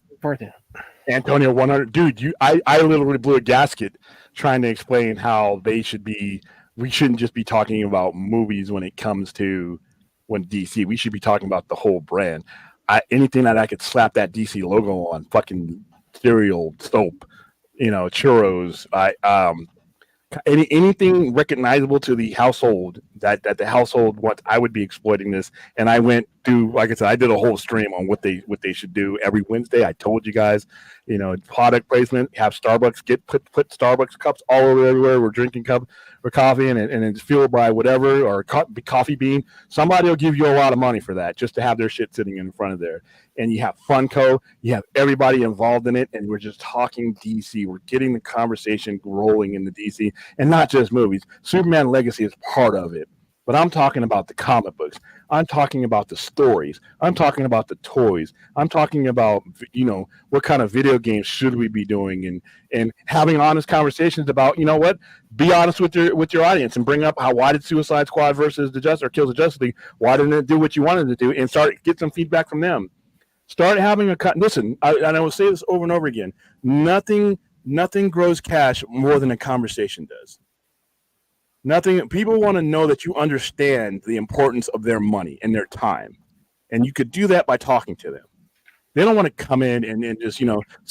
Antonio 100, dude. I literally blew a gasket trying to explain how we shouldn't just be talking about movies when it comes to DC. We should be talking about the whole brand. Anything that I could slap that DC logo on, fucking cereal, soap, churros. Anything recognizable to the household that the household wants, I would be exploiting this. And I went through, like I said, I did a whole stream on what they should do every Wednesday. I told you guys, product placement, have Starbucks, put Starbucks cups all over everywhere. We're drinking cup or coffee and it's fueled by whatever, or coffee bean. Somebody will give you a lot of money for that just to have their shit sitting in front of there. And you have Funko, you have everybody involved in it, and we're just talking DC. We're getting the conversation rolling in the DC, and not just movies. Superman Legacy is part of it, but I'm talking about the comic books. I'm talking about the stories. I'm talking about the toys. I'm talking about, what kind of video games should we be doing, and having honest conversations about, be honest with your audience and bring up why did Suicide Squad versus Kills the Justice League, why didn't it do what you wanted to do, and get some feedback from them. Start having listen, and I will say this over and over again. Nothing grows cash more than a conversation does. Nothing. People want to know that you understand the importance of their money and their time, and you could do that by talking to them. They don't want to come in and just,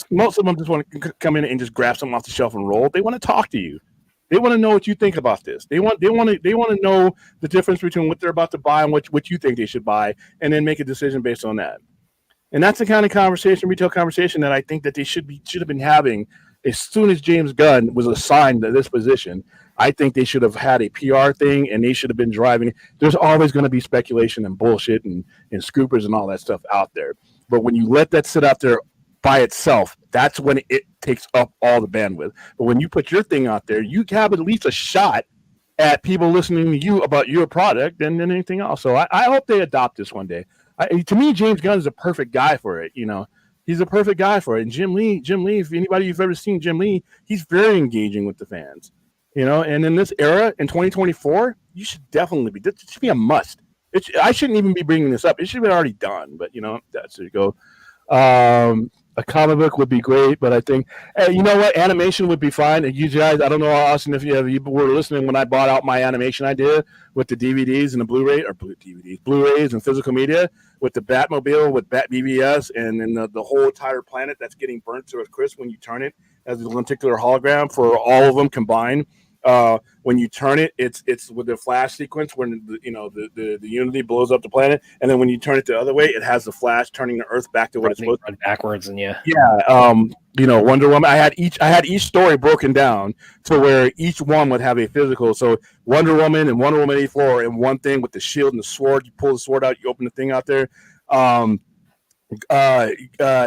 most of them just want to come in and just grab something off the shelf and roll. They want to talk to you. They want to know what you think about this. They want to know the difference between what they're about to buy and what you think they should buy, and then make a decision based on that. And that's the kind of retail conversation that I think that they should have been having as soon as James Gunn was assigned to this position. I think they should have had a PR thing, and they should have been driving. There's always going to be speculation and bullshit and scoopers and all that stuff out there. But when you let that sit out there by itself, that's when it takes up all the bandwidth. But when you put your thing out there, you have at least a shot at people listening to you about your product than anything else. So I hope they adopt this one day. To me, James Gunn is a perfect guy for it. He's a perfect guy for it. And Jim Lee, if anybody you've ever seen Jim Lee, he's very engaging with the fans. And in this era, in 2024, you should definitely be. This should be a must. I shouldn't even be bringing this up. It should be already done. But that's there you go. A comic book would be great, but I think, you know what, animation would be fine. And you guys, I don't know, Austin, if you were listening when I bought out my animation idea with the DVDs and the Blu-rays and physical media with the Batmobile, with Bat BVS, and then the whole entire planet that's getting burnt to a crisp when you turn it as a lenticular hologram for all of them combined. When you turn it, it's with the flash sequence when the Unity blows up the planet, and then when you turn it the other way, it has the flash turning the Earth back to what it's supposed to be backwards. And Wonder Woman. I had each story broken down to where each one would have a physical. So Wonder Woman and Wonder Woman 84 in one thing with the shield and the sword. You pull the sword out, you open the thing out there.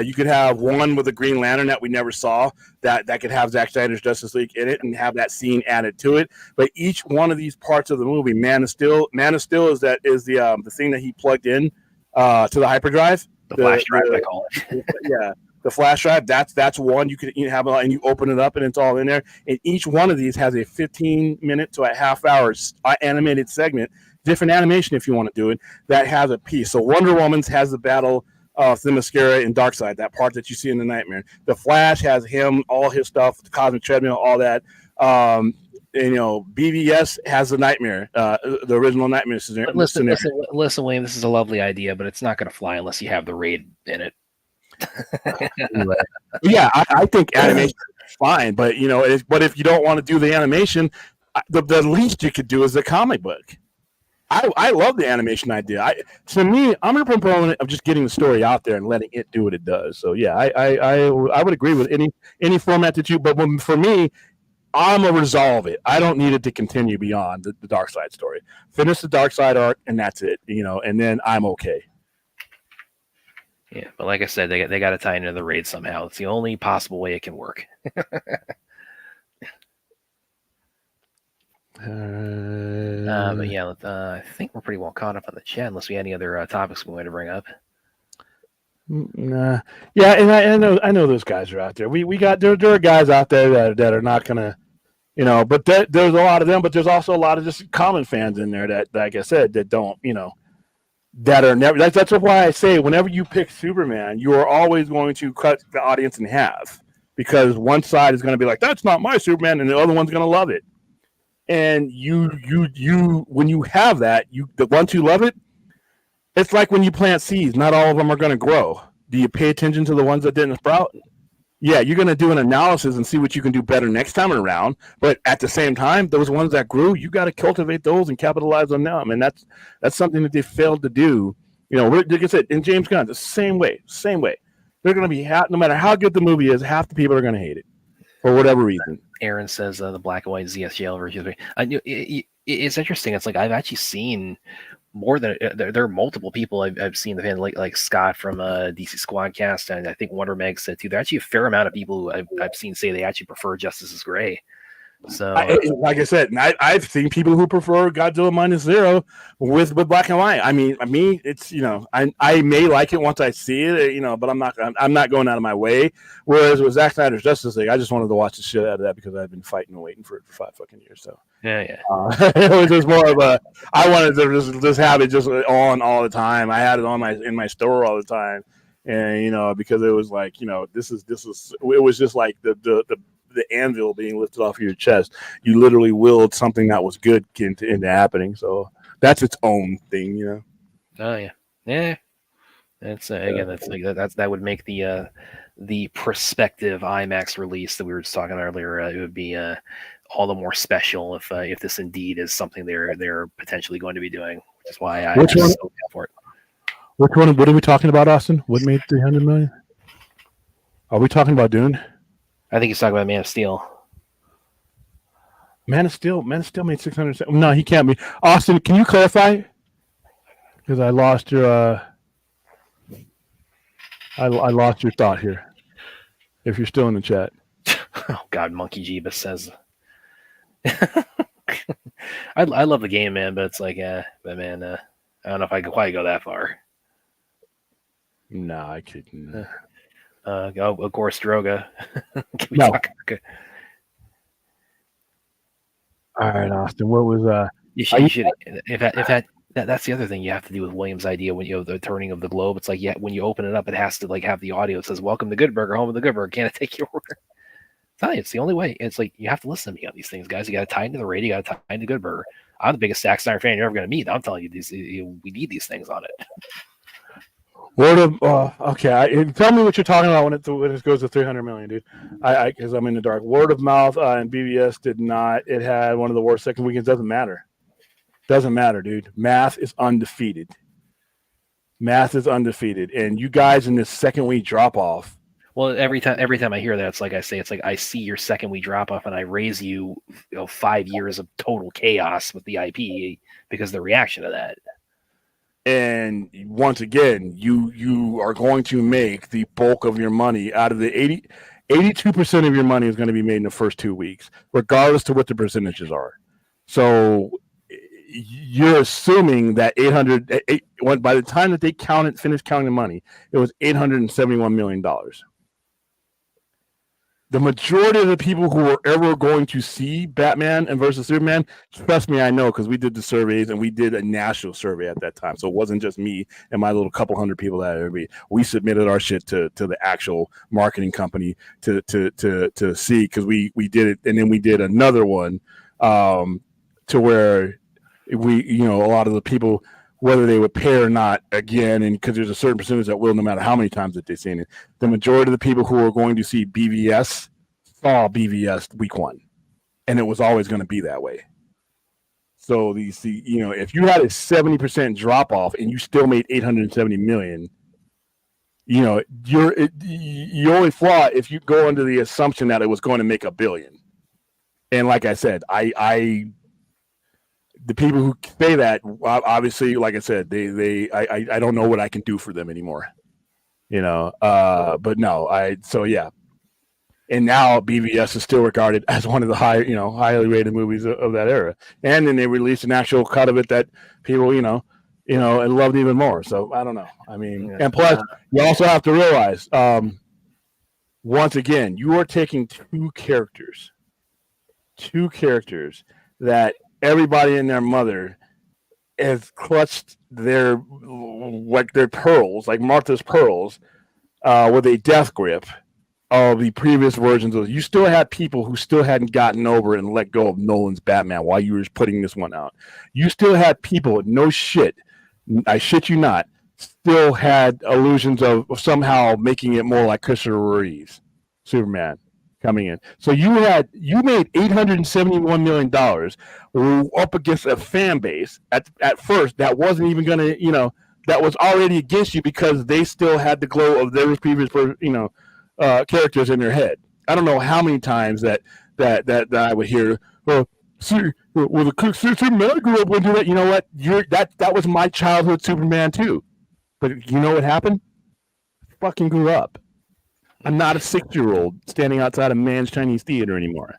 You could have one with a Green Lantern that we never saw that could have Zack Snyder's Justice League in it and have that scene added to it. But each one of these parts of the movie, Man of Steel is the thing that he plugged in to the hyperdrive. The flash drive, I call it. Yeah, the flash drive. That's one you can have, and you open it up, and it's all in there. And each one of these has a 15-minute to a half-hour animated segment, different animation if you want to do it. That has a piece. So Wonder Woman's has the battle of Themyscira and Darkseid, that part that you see in the Nightmare. The Flash has him, all his stuff, the Cosmic Treadmill, all that. And, BVS has the Nightmare, the original Nightmare scenario. Listen, William, this is a lovely idea, but it's not going to fly unless you have the raid in it. Yeah, I think animation is fine, but but if you don't want to do the animation, the least you could do is the comic book. I love the animation idea. To me, I'm a proponent of just getting the story out there and letting it do what it does. So yeah, I would agree with any format that but for me, I'm gonna resolve it. I don't need it to continue beyond the Darkseid story. Finish the Darkseid arc, and that's it. And then I'm okay. Yeah, but like I said, they got to tie into the raid somehow. It's the only possible way it can work. But yeah, I think we're pretty well caught up on the chat, unless we had any other topics we wanted to bring up. Nah. Yeah, and I know those guys are out there. There are guys out there that are not gonna, but there's a lot of them, but there's also a lot of just common fans in there that, like I said, that don't, that are never. That's why I say whenever you pick Superman, you are always going to cut the audience in half, because one side is going to be like, that's not my Superman, and the other one's going to love it. And you when you have that, the ones who love it, it's like when you plant seeds, not all of them are going to grow. Do you pay attention to the ones that didn't sprout? Yeah, you're going to do an analysis and see what you can do better next time around. But at the same time, those ones that grew, you got to cultivate those and capitalize on them. And that's something that they failed to do. Like I said, in James Gunn, the same way. They're going to be, no matter how good the movie is, half the people are going to hate it for whatever reason. Aaron says the black and white ZSGL version. It's interesting. It's like I've actually seen more than there are multiple people I've seen the fan like Scott from DC Squadcast, and I think Wonder Meg said too. There's actually a fair amount of people who I've seen say they actually prefer Justice is Gray. So, like I said, I've seen people who prefer Godzilla -Zero with black and white. I mean, it's I may like it once I see it, but I'm not going out of my way. Whereas with Zack Snyder's Justice League, I just wanted to watch the shit out of that because I've been fighting and waiting for it for 5 fucking years. So yeah. It was just more of I wanted to just have it just on all the time. I had it on in my store all the time, and because it was like this is it was just like the anvil being lifted off of your chest. You literally willed something that was good into happening. So that's its own thing, Oh yeah. That's again, that would make the prospective IMAX release that we were just talking about earlier. It would be all the more special if this indeed is something they're potentially going to be doing. Which is why I'm so down for it. Which one? What are we talking about, Austin? What made $300 million? Are we talking about Dune? I think he's talking about Man of Steel. Man of Steel made 600. No, he can't be. Austin, can you clarify? Because I lost your I lost your thought here. If you're still in the chat. Oh God, Monkey Jeebus says. I love the game, man, but it's like, but man, I don't know if I could quite go that far. No, I couldn't. Of course, Droga. No. All right, Austin. What was You should. If that's the other thing you have to do with Williams' idea when the turning of the globe. It's like when you open it up, it has to have the audio. It says, "Welcome to Good Burger, home of the Good Burger. Can I take your order?" It's the only way. It's like you have to listen to me on these things, guys. You got to tie into the radio. You got to tie into Good Burger. I'm the biggest Zack Snyder fan you're ever going to meet. I'm telling you, we need these things on it. Okay. Tell me what you're talking about when it goes to 300 million, dude. Because I'm in the dark. Word of mouth and BBS did not. It had one of the worst second weekends. Doesn't matter, dude. Math is undefeated. And you guys in this second week drop off. Well, every time I hear that, it's like I see your second week drop off, and I raise you 5 years of total chaos with the IP because of the reaction to that. And once again, you are going to make the bulk of your money out of the 82% of your money is going to be made in the first 2 weeks, regardless to what the percentages are. So you're assuming that 800 by the time that they finished counting the money, it was $871 million. The majority of the people who were ever going to see Batman and versus Superman, trust me, I know, because we did the surveys and we did a national survey at that time. So it wasn't just me and my little couple hundred people that we submitted our shit to the actual marketing company to see, because we did it, and then we did another one to where we, you know, a lot of the people, whether they would pay or not, again, and because there's a certain percentage that will, no matter how many times that they've seen it, the majority of the people who are going to see BVS saw BVS week one, and it was always going to be that way. So you know, if you had a 70% drop off and you still made 870 million, you know, you only flaw if you go under the assumption that it was going to make $1 billion. And like I said, the people who say that, obviously, like I said, I don't know what I can do for them anymore, you know. But no, so yeah. And now BVS is still regarded as one of the highly rated movies of that era. And then they released an actual cut of it that people, you know, and loved even more. So I don't know. I mean, and plus, you also have to realize, once again, you are taking two characters that everybody and their mother has clutched their pearls, like Martha's pearls, with a death grip of the previous versions of. You still had people who still hadn't gotten over and let go of Nolan's Batman while you were putting this one out. You still had people, no shit, I shit you not, still had illusions of somehow making it more like Christopher Reeve's Superman coming in. So you made $871 million up against a fan base at first that wasn't even going to, you know, that was already against you because they still had the glow of their previous, you know, characters in their head. I don't know how many times that I would hear, well, the Superman I grew up with, that. You know what? That was my childhood Superman too. But you know what happened? I fucking grew up. I'm not a 6-year-old standing outside a man's Chinese theater anymore.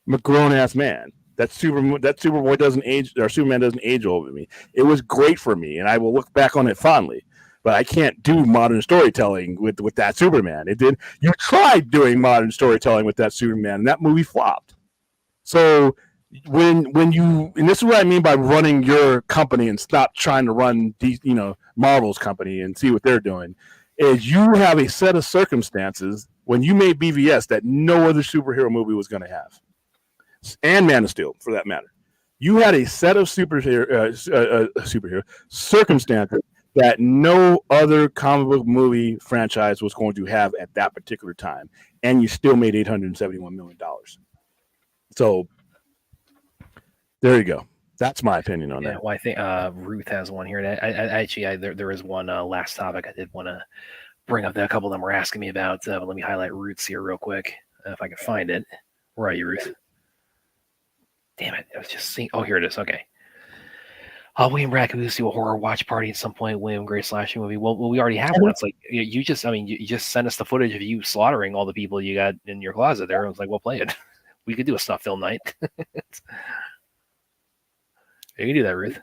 I'm a grown-ass man. That Superboy doesn't age, or Superman doesn't age over me. It was great for me, and I will look back on it fondly. But I can't do modern storytelling with that Superman. It did. You tried doing modern storytelling with that Superman, and that movie flopped. So when you, and this is what I mean by running your company and stop trying to run these, you know, Marvel's company and see what they're doing, is you have a set of circumstances when you made BVS that no other superhero movie was going to have, and Man of Steel for that matter. You had a set of superhero circumstances that no other comic book movie franchise was going to have at that particular time, and you still made $871 million. So there you go. That's my opinion on that. Well, I think Ruth has one here. And there is one last topic I did want to bring up that a couple of them were asking me about. But let me highlight Ruth's here real quick, if I can find it. Where are you, Ruth? Damn it. I was just seeing. Oh, here it is. Okay. William Brad, can we do a horror watch party at some point? William Gray slashing movie. Well, we already have one. It's like you just sent us the footage of you slaughtering all the people you got in your closet there. I was like, we'll play it. We could do a snuff film night. You can do that, Ruth.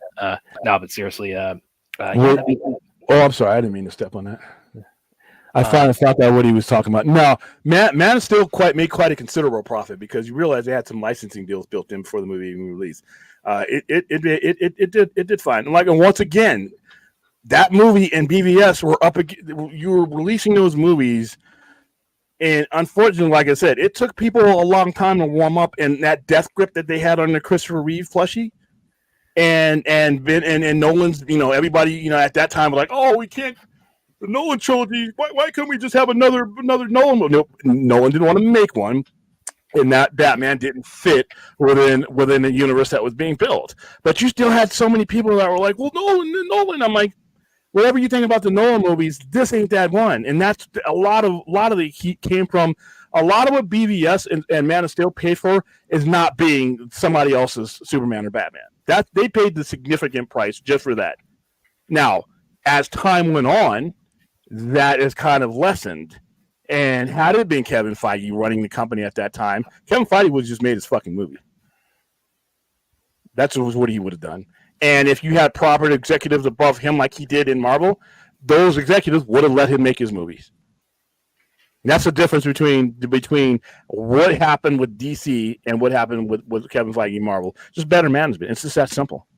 No, but seriously, I'm sorry, I didn't mean to step on that. I finally thought that what he was talking about. No, Man of Steel made quite a considerable profit because you realize they had some licensing deals built in before the movie even released. It did fine. And once again, that movie and BVS were up. You were releasing those movies, and unfortunately, like I said, it took people a long time to warm up. And that death grip that they had on the Christopher Reeve plushie. And Nolan's, you know, everybody, you know, at that time was like, oh, we can't, the Nolan trilogy. Why couldn't we just have another Nolan movie? Nope, Nolan didn't want to make one, and that Batman didn't fit within the universe that was being built. But you still had so many people that were like, well, Nolan. I'm like, whatever you think about the Nolan movies, this ain't that one. And that's a lot of the heat came from. A lot of what BVS and Man of Steel paid for is not being somebody else's Superman or Batman. That they paid the significant price just for that. Now, as time went on, that is kind of lessened. And had it been Kevin Feige running the company at that time, Kevin Feige would have just made his fucking movie. That's what he would have done. And if you had proper executives above him like he did in Marvel, those executives would have let him make his movies. And that's the difference between what happened with DC and what happened with Kevin Feige and Marvel. Just better management. It's just that simple.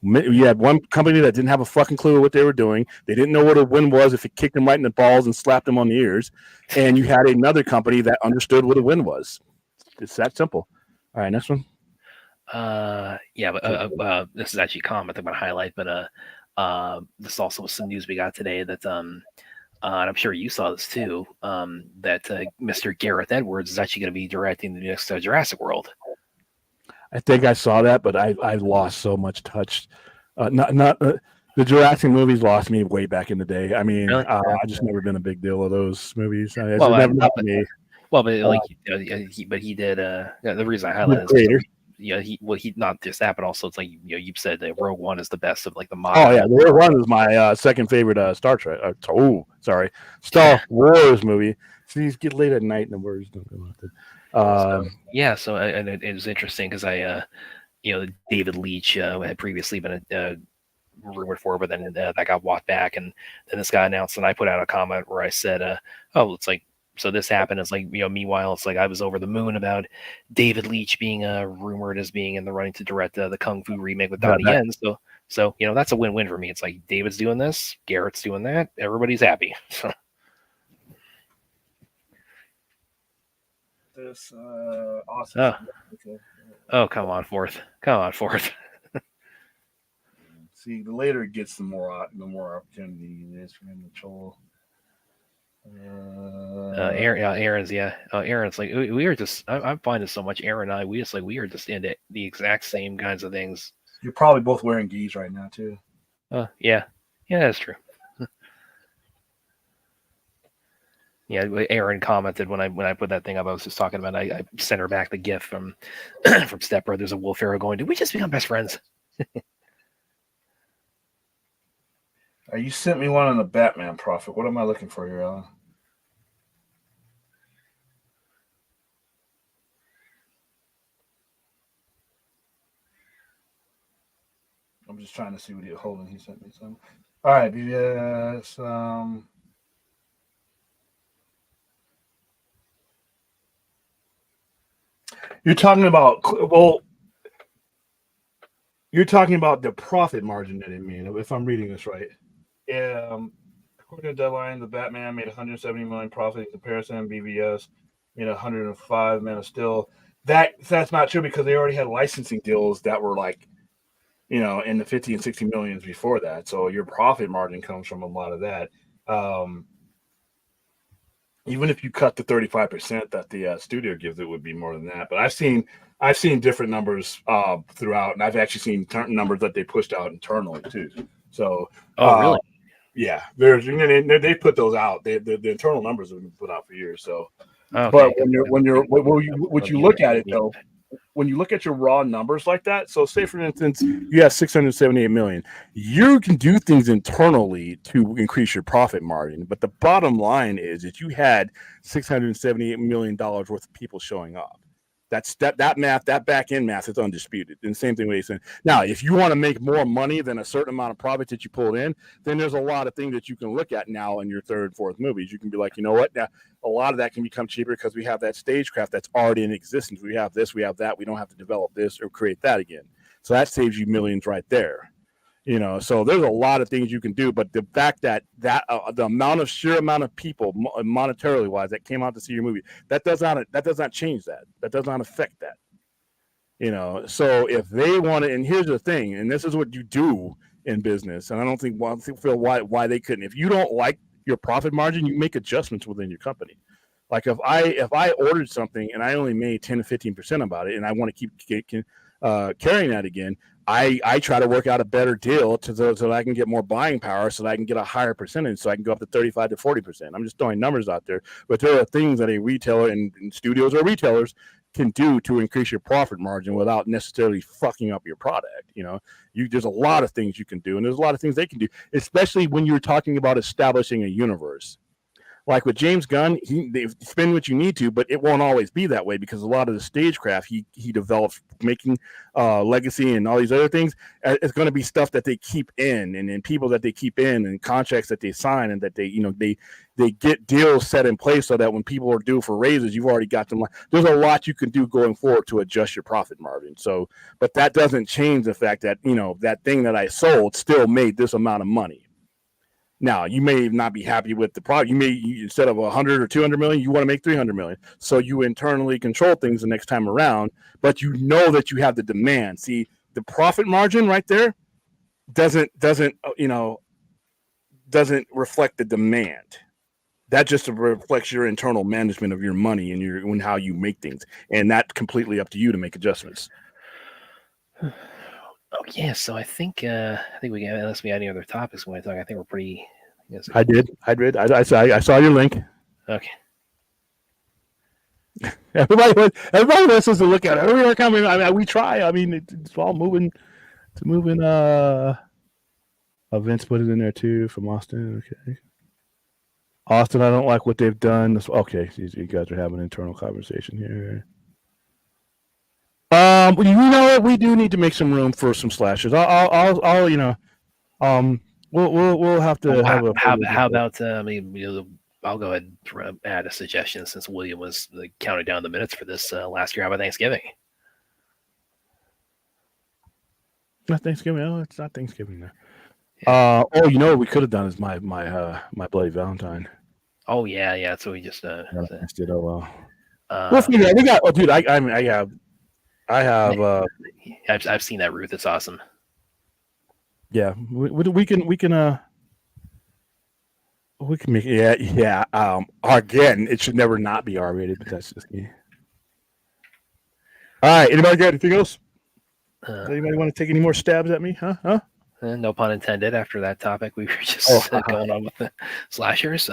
You had one company that didn't have a fucking clue what they were doing. They didn't know what a win was if it kicked them right in the balls and slapped them on the ears. And you had another company that understood what a win was. It's that simple. All right, next one. This is actually a comment I'm going to highlight, but this also was some news we got today that and I'm sure you saw this too, that Mr. Gareth Edwards is actually going to be directing the next Jurassic World. I think I saw that, but I lost so much touch. The Jurassic movies lost me way back in the day. I mean, Really? I just never been a big deal of those movies. He did. The reason I highlight is he not just that, but also it's like you said that Rogue One is the best of like the modern. Oh yeah, Rogue One is my second favorite Star Wars movie. So you get late at night and the words don't come out. And it was interesting because David Leitch had previously been rumored for, but then that got walked back, and then this guy announced, and I put out a comment where I said, it's like, so this happened. It's like, meanwhile, it's like I was over the moon about David Leitch being rumored as being in the running to direct the Kung Fu remake with Donnie Yen. So that's a win-win for me. It's like David's doing this, Garrett's doing that, everybody's happy. This awesome. Oh, come on, Fourth. See, the later it gets, the more opportunity it is for him to troll. Aaron's like we are just. I'm finding so much. Aaron and I, we are just into the exact same kinds of things. You're probably both wearing gis right now too. Yeah, that's true. Yeah, Aaron commented when I put that thing up. I was just talking about. I sent her back the GIF from Step Brothers of Will Ferrell going, "Did we just become best friends?" You sent me one on the Batman Prophet. What am I looking for here, Alan? I'm just trying to see what he's holding. He sent me some. All right, yes. You're talking about the profit margin that it made, if I'm reading this right. According to Deadline, the Batman made 170 million profit in comparison. BVS made 105. Man of Steel. That's not true because they already had licensing deals that were like, in the 50 and 60 millions before that. So your profit margin comes from a lot of that. Even if you cut the 35% that the studio gives, it would be more than that. But I've seen different numbers throughout, and I've actually seen numbers that they pushed out internally too. So, really? Yeah, they put those out. The internal numbers have been put out for years. So, okay. But when you look at it though, when you look at your raw numbers like that, so say for instance, you have 678 million. You can do things internally to increase your profit margin, but the bottom line is that you had $678 million worth of people showing up. That's that math, that back end math is undisputed. And same thing with you saying. Now, if you want to make more money than a certain amount of profit that you pulled in, then there's a lot of things that you can look at now in your third, fourth movies. You can be like, you know what? Now, a lot of that can become cheaper because we have that stagecraft that's already in existence. We have this, we have that. We don't have to develop this or create that again. So that saves you millions right there. So there's a lot of things you can do, but the fact that the sheer amount of people monetarily wise that came out to see your movie, that does not change that. That does not affect that. So if they want to, and here's the thing, and this is what you do in business, and I don't think feel why they couldn't. If you don't like your profit margin, you make adjustments within your company. Like if I ordered something and I only made 10 to 15% about it, and I want to keep carrying that again, I try to work out a better deal so that I can get more buying power, so that I can get a higher percentage, so I can go up to 35 to 40%. I'm just throwing numbers out there, but there are things that a retailer and studios or retailers can do to increase your profit margin without necessarily fucking up your product. There's a lot of things you can do, and there's a lot of things they can do, especially when you're talking about establishing a universe. like with James Gunn, they spend what you need to, but it won't always be that way because a lot of the stagecraft he develops making Legacy and all these other things, it's going to be stuff that they keep in and people that they keep in and contracts that they sign and that they get deals set in place so that when people are due for raises, you've already got them. There's a lot you can do going forward to adjust your profit margin. So, but that doesn't change the fact that, that thing that I sold still made this amount of money. Now, you may not be happy with the product. Instead of 100 or 200 million, you want to make 300 million. So you internally control things the next time around, but you know that you have the demand. See, the profit margin right there doesn't reflect the demand. That just reflects your internal management of your money and how you make things. And that's completely up to you to make adjustments. Oh yeah, so I think we got, unless we had any other topics we want to talk, I think we're pretty. I did. I saw your link. Okay. Everybody wants us to look at it. We try. I mean, it's all moving. It's moving. Vince put it in there too from Austin. Okay. Austin, I don't like what they've done. Okay, you guys are having an internal conversation here. You know what? We do need to make some room for some slashers. We'll have to have a. How about I'll go ahead and add a suggestion since William was counting down the minutes for this last year. How about Thanksgiving? Not Thanksgiving. Oh, it's not Thanksgiving now. Yeah. You know what we could have done is my Bloody Valentine. Oh yeah. So we just did. Oh well. We'll figure it out. We got. Oh, dude, I have. I've seen that Ruth. It's awesome. Yeah, we can make it. Yeah. Again, it should never not be R-rated, but that's just me. All right. Anybody got anything else? Anybody want to take any more stabs at me? Huh? No pun intended. After that topic, we were just going on with the slashers.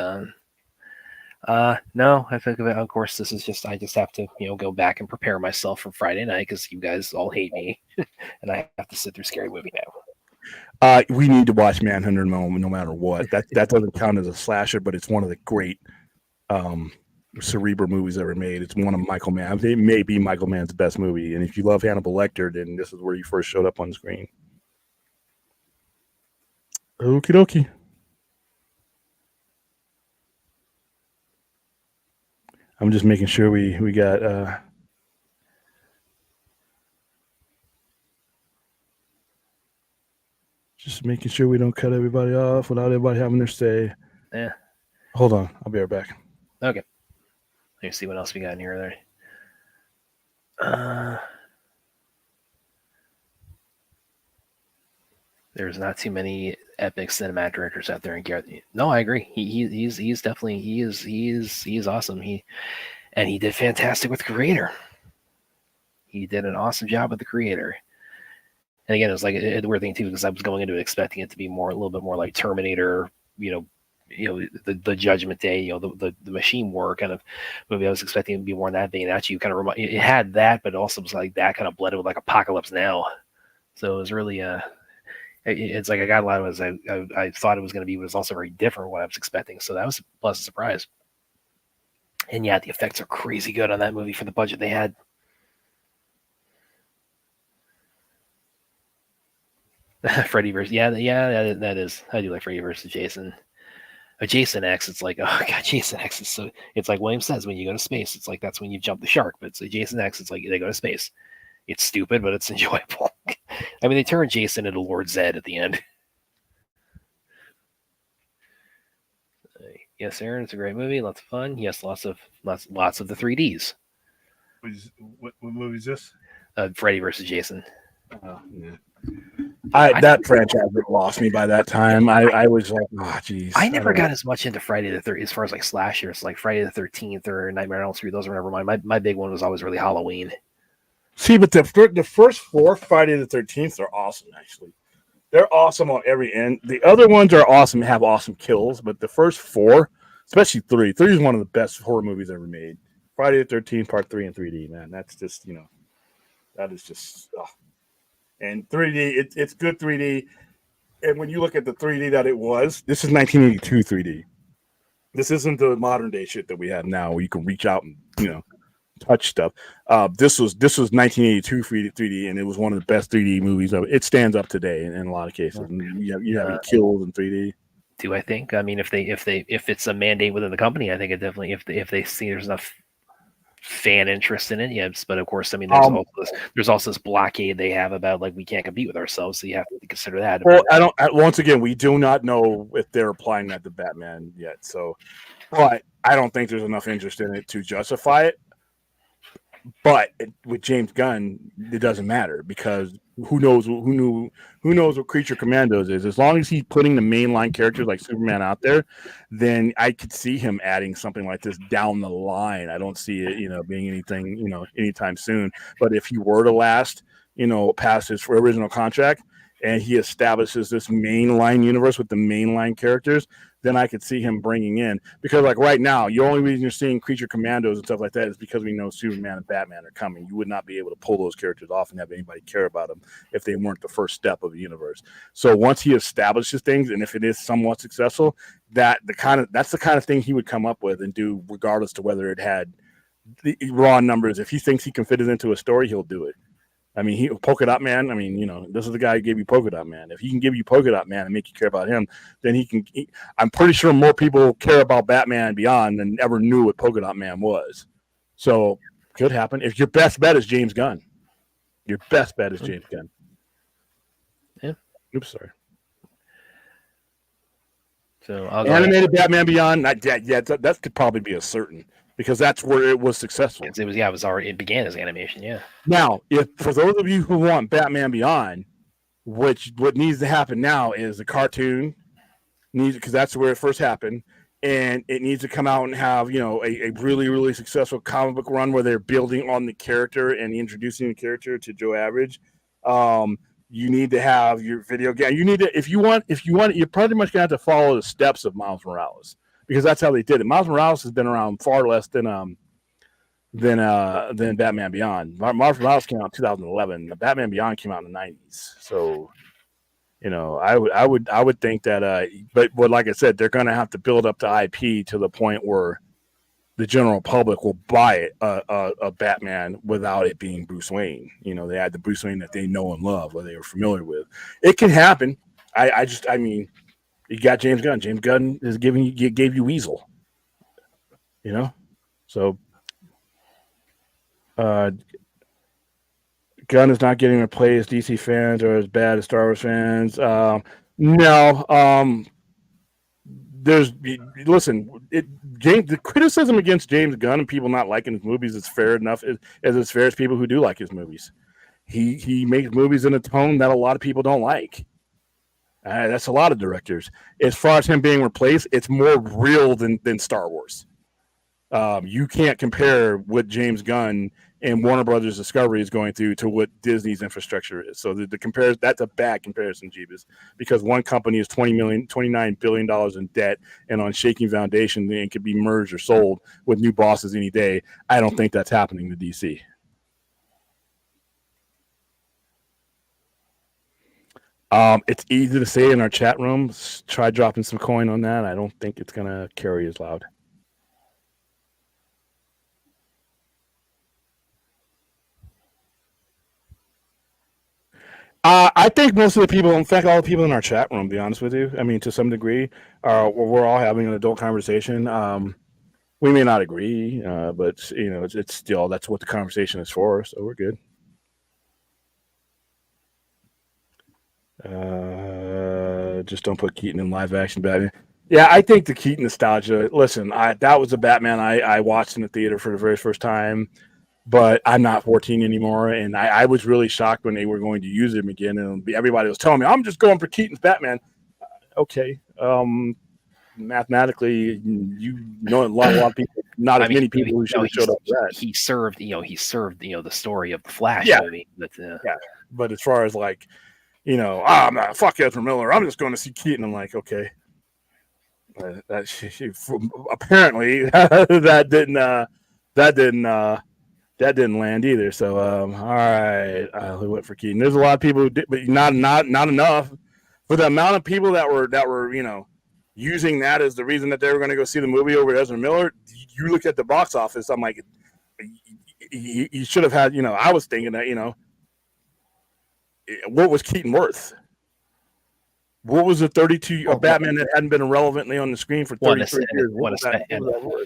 No, I think of course, this is just, I just have to, go back and prepare myself for Friday night because you guys all hate me and I have to sit through Scary Movie now. We need to watch Manhunter no matter what. That doesn't count as a slasher, but it's one of the great Cerebral movies ever made. It's one of Michael Mann. It may be Michael Mann's best movie. And if you love Hannibal Lecter, then this is where you first showed up on screen. Okie dokie. I'm just making sure we got just making sure we don't cut everybody off without everybody having their say. Yeah. Hold on. I'll be right back. Okay. Let me see what else we got in here there. There's not too many epic cinematic directors out there in Gareth. No, I agree. He's definitely he is awesome. He did fantastic with Creator. He did an awesome job with the Creator. And again, it was like a weird thing too because I was going into it expecting it to be a little bit more like Terminator, the Judgment Day, the machine war kind of movie. I was expecting it to be more in that vein. Actually, kind of it had that, but it also was like that kind of blended with like Apocalypse Now. So it was really it's like I got a lot of it. I thought it was going to be, but it was also very different from what I was expecting. So that was a pleasant surprise. And yeah, the effects are crazy good on that movie for the budget they had. Freddy versus that is. I do like Freddy versus Jason. Jason X, it's like, oh god, Jason X is so. It's like William says, when you go to space, it's like that's when you jump the shark. But it's like Jason X, it's like they go to space. It's stupid, but it's enjoyable. I mean, they turn Jason into Lord Zed at the end. Yes, Aaron, it's a great movie. Lots of fun. Yes, lots of the 3Ds. What movie is this? Freddy versus Jason. Oh, yeah. That franchise lost me by that time. I was like, oh, geez. I never got as much into Friday the 13th as far as like slashers, like Friday the 13th or Nightmare on Elm Street. Those were never mine. My big one was always really Halloween. See, but the first 4 Friday the 13th are awesome. Actually, they're awesome on every end. The other ones are awesome, have awesome kills, but the first 4, especially 3 is one of the best horror movies ever made. Friday the 13th, Part 3 in 3D. Man, that's just that is just. And 3D, it's good 3D. And when you look at the 3D that it was, this is 1982 3D. This isn't the modern day shit that we have now, where you can reach out and touch stuff. This was 1982 3D, and it was one of the best 3D movies of it. It stands up today in a lot of cases. And you have kills in 3D. Do I think? I mean, if it's a mandate within the company, I think it definitely. If they see there's enough fan interest in it, yes. But of course, I mean, there's also this blockade they have about like we can't compete with ourselves, so you have to consider that. Well, once again, we do not know if they're applying that to Batman yet. So, but I don't think there's enough interest in it to justify it. But with James Gunn, it doesn't matter because who knows what Creature Commandos is. As long as he's putting the mainline characters like Superman out there, then I could see him adding something like this down the line. I don't see it, being anything, anytime soon. But if he were to last, past his original contract and he establishes this mainline universe with the mainline characters, then I could see him bringing in, because like right now, the only reason you're seeing Creature Commandos and stuff like that is because we know Superman and Batman are coming. You would not be able to pull those characters off and have anybody care about them if they weren't the first step of the universe. So once he establishes things, and if it is somewhat successful, that's the kind of thing he would come up with and do, regardless to whether it had the raw numbers. If he thinks he can fit it into a story, he'll do it. I mean, Polka Dot Man, this is the guy who gave you Polka Dot Man. If he can give you Polka Dot Man and make you care about him, then I'm pretty sure more people care about Batman Beyond than ever knew what Polka Dot Man was. So, could happen. If your best bet is James Gunn. Your best bet is James Gunn. Yeah. Oops, sorry. So, animated Batman Beyond, not yet. That could probably be a certain. Because that's where it was successful. It began as animation, yeah. Now, if for those of you who want Batman Beyond, what needs to happen now is the cartoon because that's where it first happened, and it needs to come out and have a really, really successful comic book run where they're building on the character and introducing the character to Joe Average. You need to have your video game. You need to if you want, you're pretty much gonna have to follow the steps of Miles Morales. Because that's how they did it. Miles Morales has been around far less than Batman Beyond. Miles Morales came out in 2011. The Batman Beyond came out in the 90s. So, I would think that. But like I said, they're going to have to build up the IP to the point where the general public will buy a Batman without it being Bruce Wayne. They had the Bruce Wayne that they know and love, or they were familiar with. It can happen. I mean. You got James Gunn. James Gunn is gave you Weasel. So Gunn is not getting to play as DC fans or as bad as Star Wars fans. No. The criticism against James Gunn and people not liking his movies is fair enough as it's fair as people who do like his movies. He makes movies in a tone that a lot of people don't like. That's a lot of directors. As far as him being replaced, it's more real than Star Wars. You can't compare what James Gunn and Warner Brothers Discovery is going through to what Disney's infrastructure is. So that's a bad comparison, Jeebus, because one company is $29 billion in debt and on shaking foundation, and could be merged or sold with new bosses any day. I don't think that's happening to DC. It's easy to say in our chat room. Try dropping some coin on that. I don't think it's gonna carry as loud. I think most of the people, in fact, all the people in our chat room, to be honest with you, I mean, to some degree, we're all having an adult conversation. We may not agree, but it's still, that's what the conversation is for. So we're good. Just don't put Keaton in live action Batman. Yeah, I think the Keaton nostalgia. Listen, that was a Batman I watched in the theater for the very first time, but I'm not 14 anymore, and I was really shocked when they were going to use him again, and everybody was telling me, I'm just going for Keaton's Batman. Okay. Mathematically, a lot of people, not as many people who should have showed up for that. He served the story of the Flash movie. But, but as far as like, fuck Ezra Miller, I'm just going to see Keaton. I'm like, okay. Apparently that didn't land either. So all right, we went for Keaton. There's a lot of people who did, but not enough for the amount of people that were using that as the reason that they were going to go see the movie over Ezra Miller. You look at the box office. I'm like, you should have had. I was thinking that. What was Keaton worth? What was the 32 Batman that hadn't been irrelevantly on the screen for 33 years?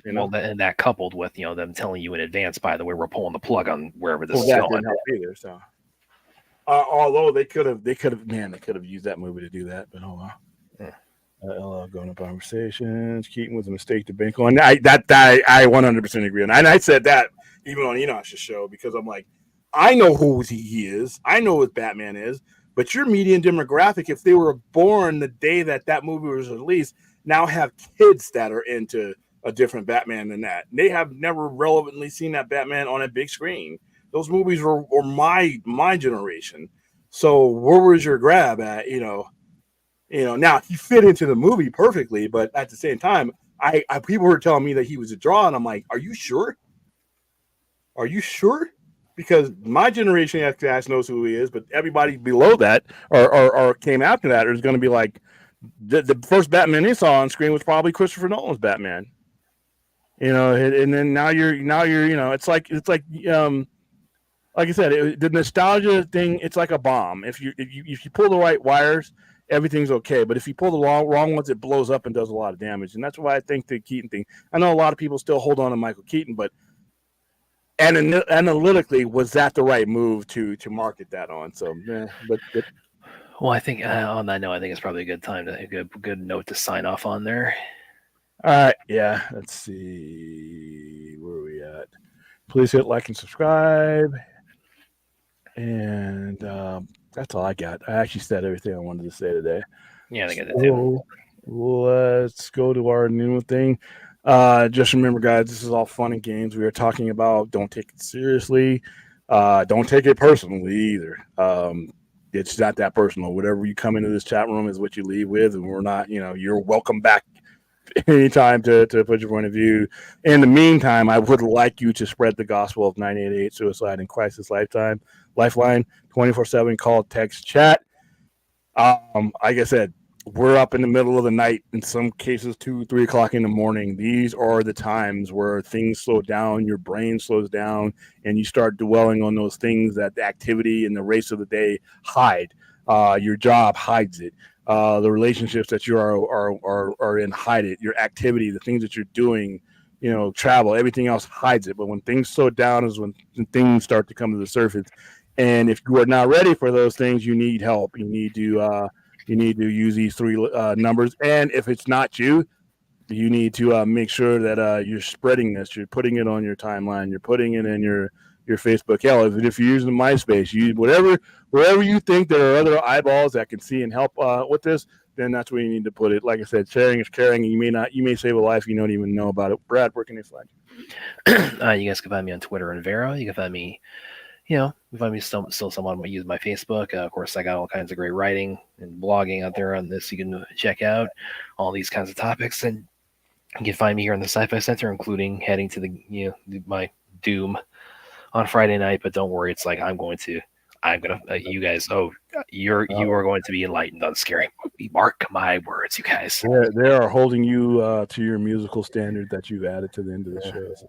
And that coupled with them telling you in advance, by the way, we're pulling the plug on wherever this is that going. Didn't help either, so. Although they could have used that movie to do that, but oh well. Yeah. Going to conversations. Keaton was a mistake to bank on. I 100% agree on. And I said that even on Enosh's show because I'm like, I know who he is. I know what Batman is. But your median demographic, if they were born the day that movie was released, now have kids that are into a different Batman than that. They have never relevantly seen that Batman on a big screen. Those movies were my generation. So where was your grab at? Now he fit into the movie perfectly, but at the same time, I people were telling me that he was a draw, and I'm like, are you sure? Are you sure? Because my generation knows who he is, but everybody below that or came after that is going to be like the first Batman they saw on screen was probably Christopher Nolan's Batman. And then now you're it's like I said, the nostalgia thing, it's like a bomb. If you pull the right wires, everything's okay. But if you pull the wrong ones, it blows up and does a lot of damage. And that's why I think the Keaton thing. I know a lot of people still hold on to Michael Keaton, but analytically, was that the right move to market that on? So, yeah, but well, I think on that note, I think it's probably a good time a good note to sign off on there. All right, yeah. Let's see where are we at. Please hit like and subscribe, and that's all I got. I actually said everything I wanted to say today. Yeah, I think I did too. Let's go to our new thing. Just remember, guys, this is all fun and games. We are talking about. Don't take it seriously. Don't take it personally either. It's not that personal. Whatever you come into this chat room is what you leave with, and we're not. You're welcome back anytime to put your point of view. In the meantime, I would like you to spread the gospel of 988 Suicide and Crisis Lifeline 24/7 call, text, chat. Like I said. We're up in the middle of the night, in some cases 2-3 o'clock in the morning. These are the times where things slow down, your brain slows down, and you start dwelling on those things that the activity and the race of the day hide. Your job hides it. The relationships that you are in hide it. Your activity, the things that you're doing, travel, everything else hides it. But when things slow down is when things start to come to the surface. And if you are not ready for those things, you need help. You need to use these three numbers. And if it's not you need to make sure that you're spreading this. You're putting it on your timeline. You're putting it in your Facebook. Hell, if you're using MySpace, use wherever you think there are other eyeballs that can see and help with this, then that's where you need to put it. Like I said, sharing is caring. And you may save a life you don't even know about it. Brad, where can they find you? You guys can find me on Twitter and Vero. You can find me if I'm still someone use my Facebook. Of course, I got all kinds of great writing and blogging out there on this. You can check out all these kinds of topics, and you can find me here in the Sci-Fi Center, including heading to my Doom on Friday night. But don't worry, it's like you guys. You are going to be enlightened on Scary Movie. Mark my words, you guys. They are holding you to your musical standard that you've added to the end of the show. So.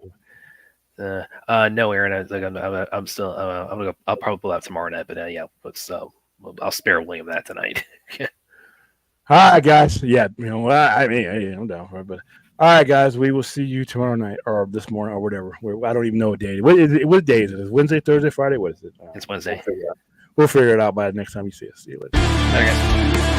No, Aaron. I'm still. I'll probably pull out tomorrow night, but I'll spare William that tonight. All right, guys. Yeah, I'm down for it. But all right, guys, we will see you tomorrow night or this morning or whatever. I don't even know what day. What day is it? Is it Wednesday, Thursday, Friday? What is it? It's Wednesday. We'll figure it out by the next time you see us. See you later. Okay.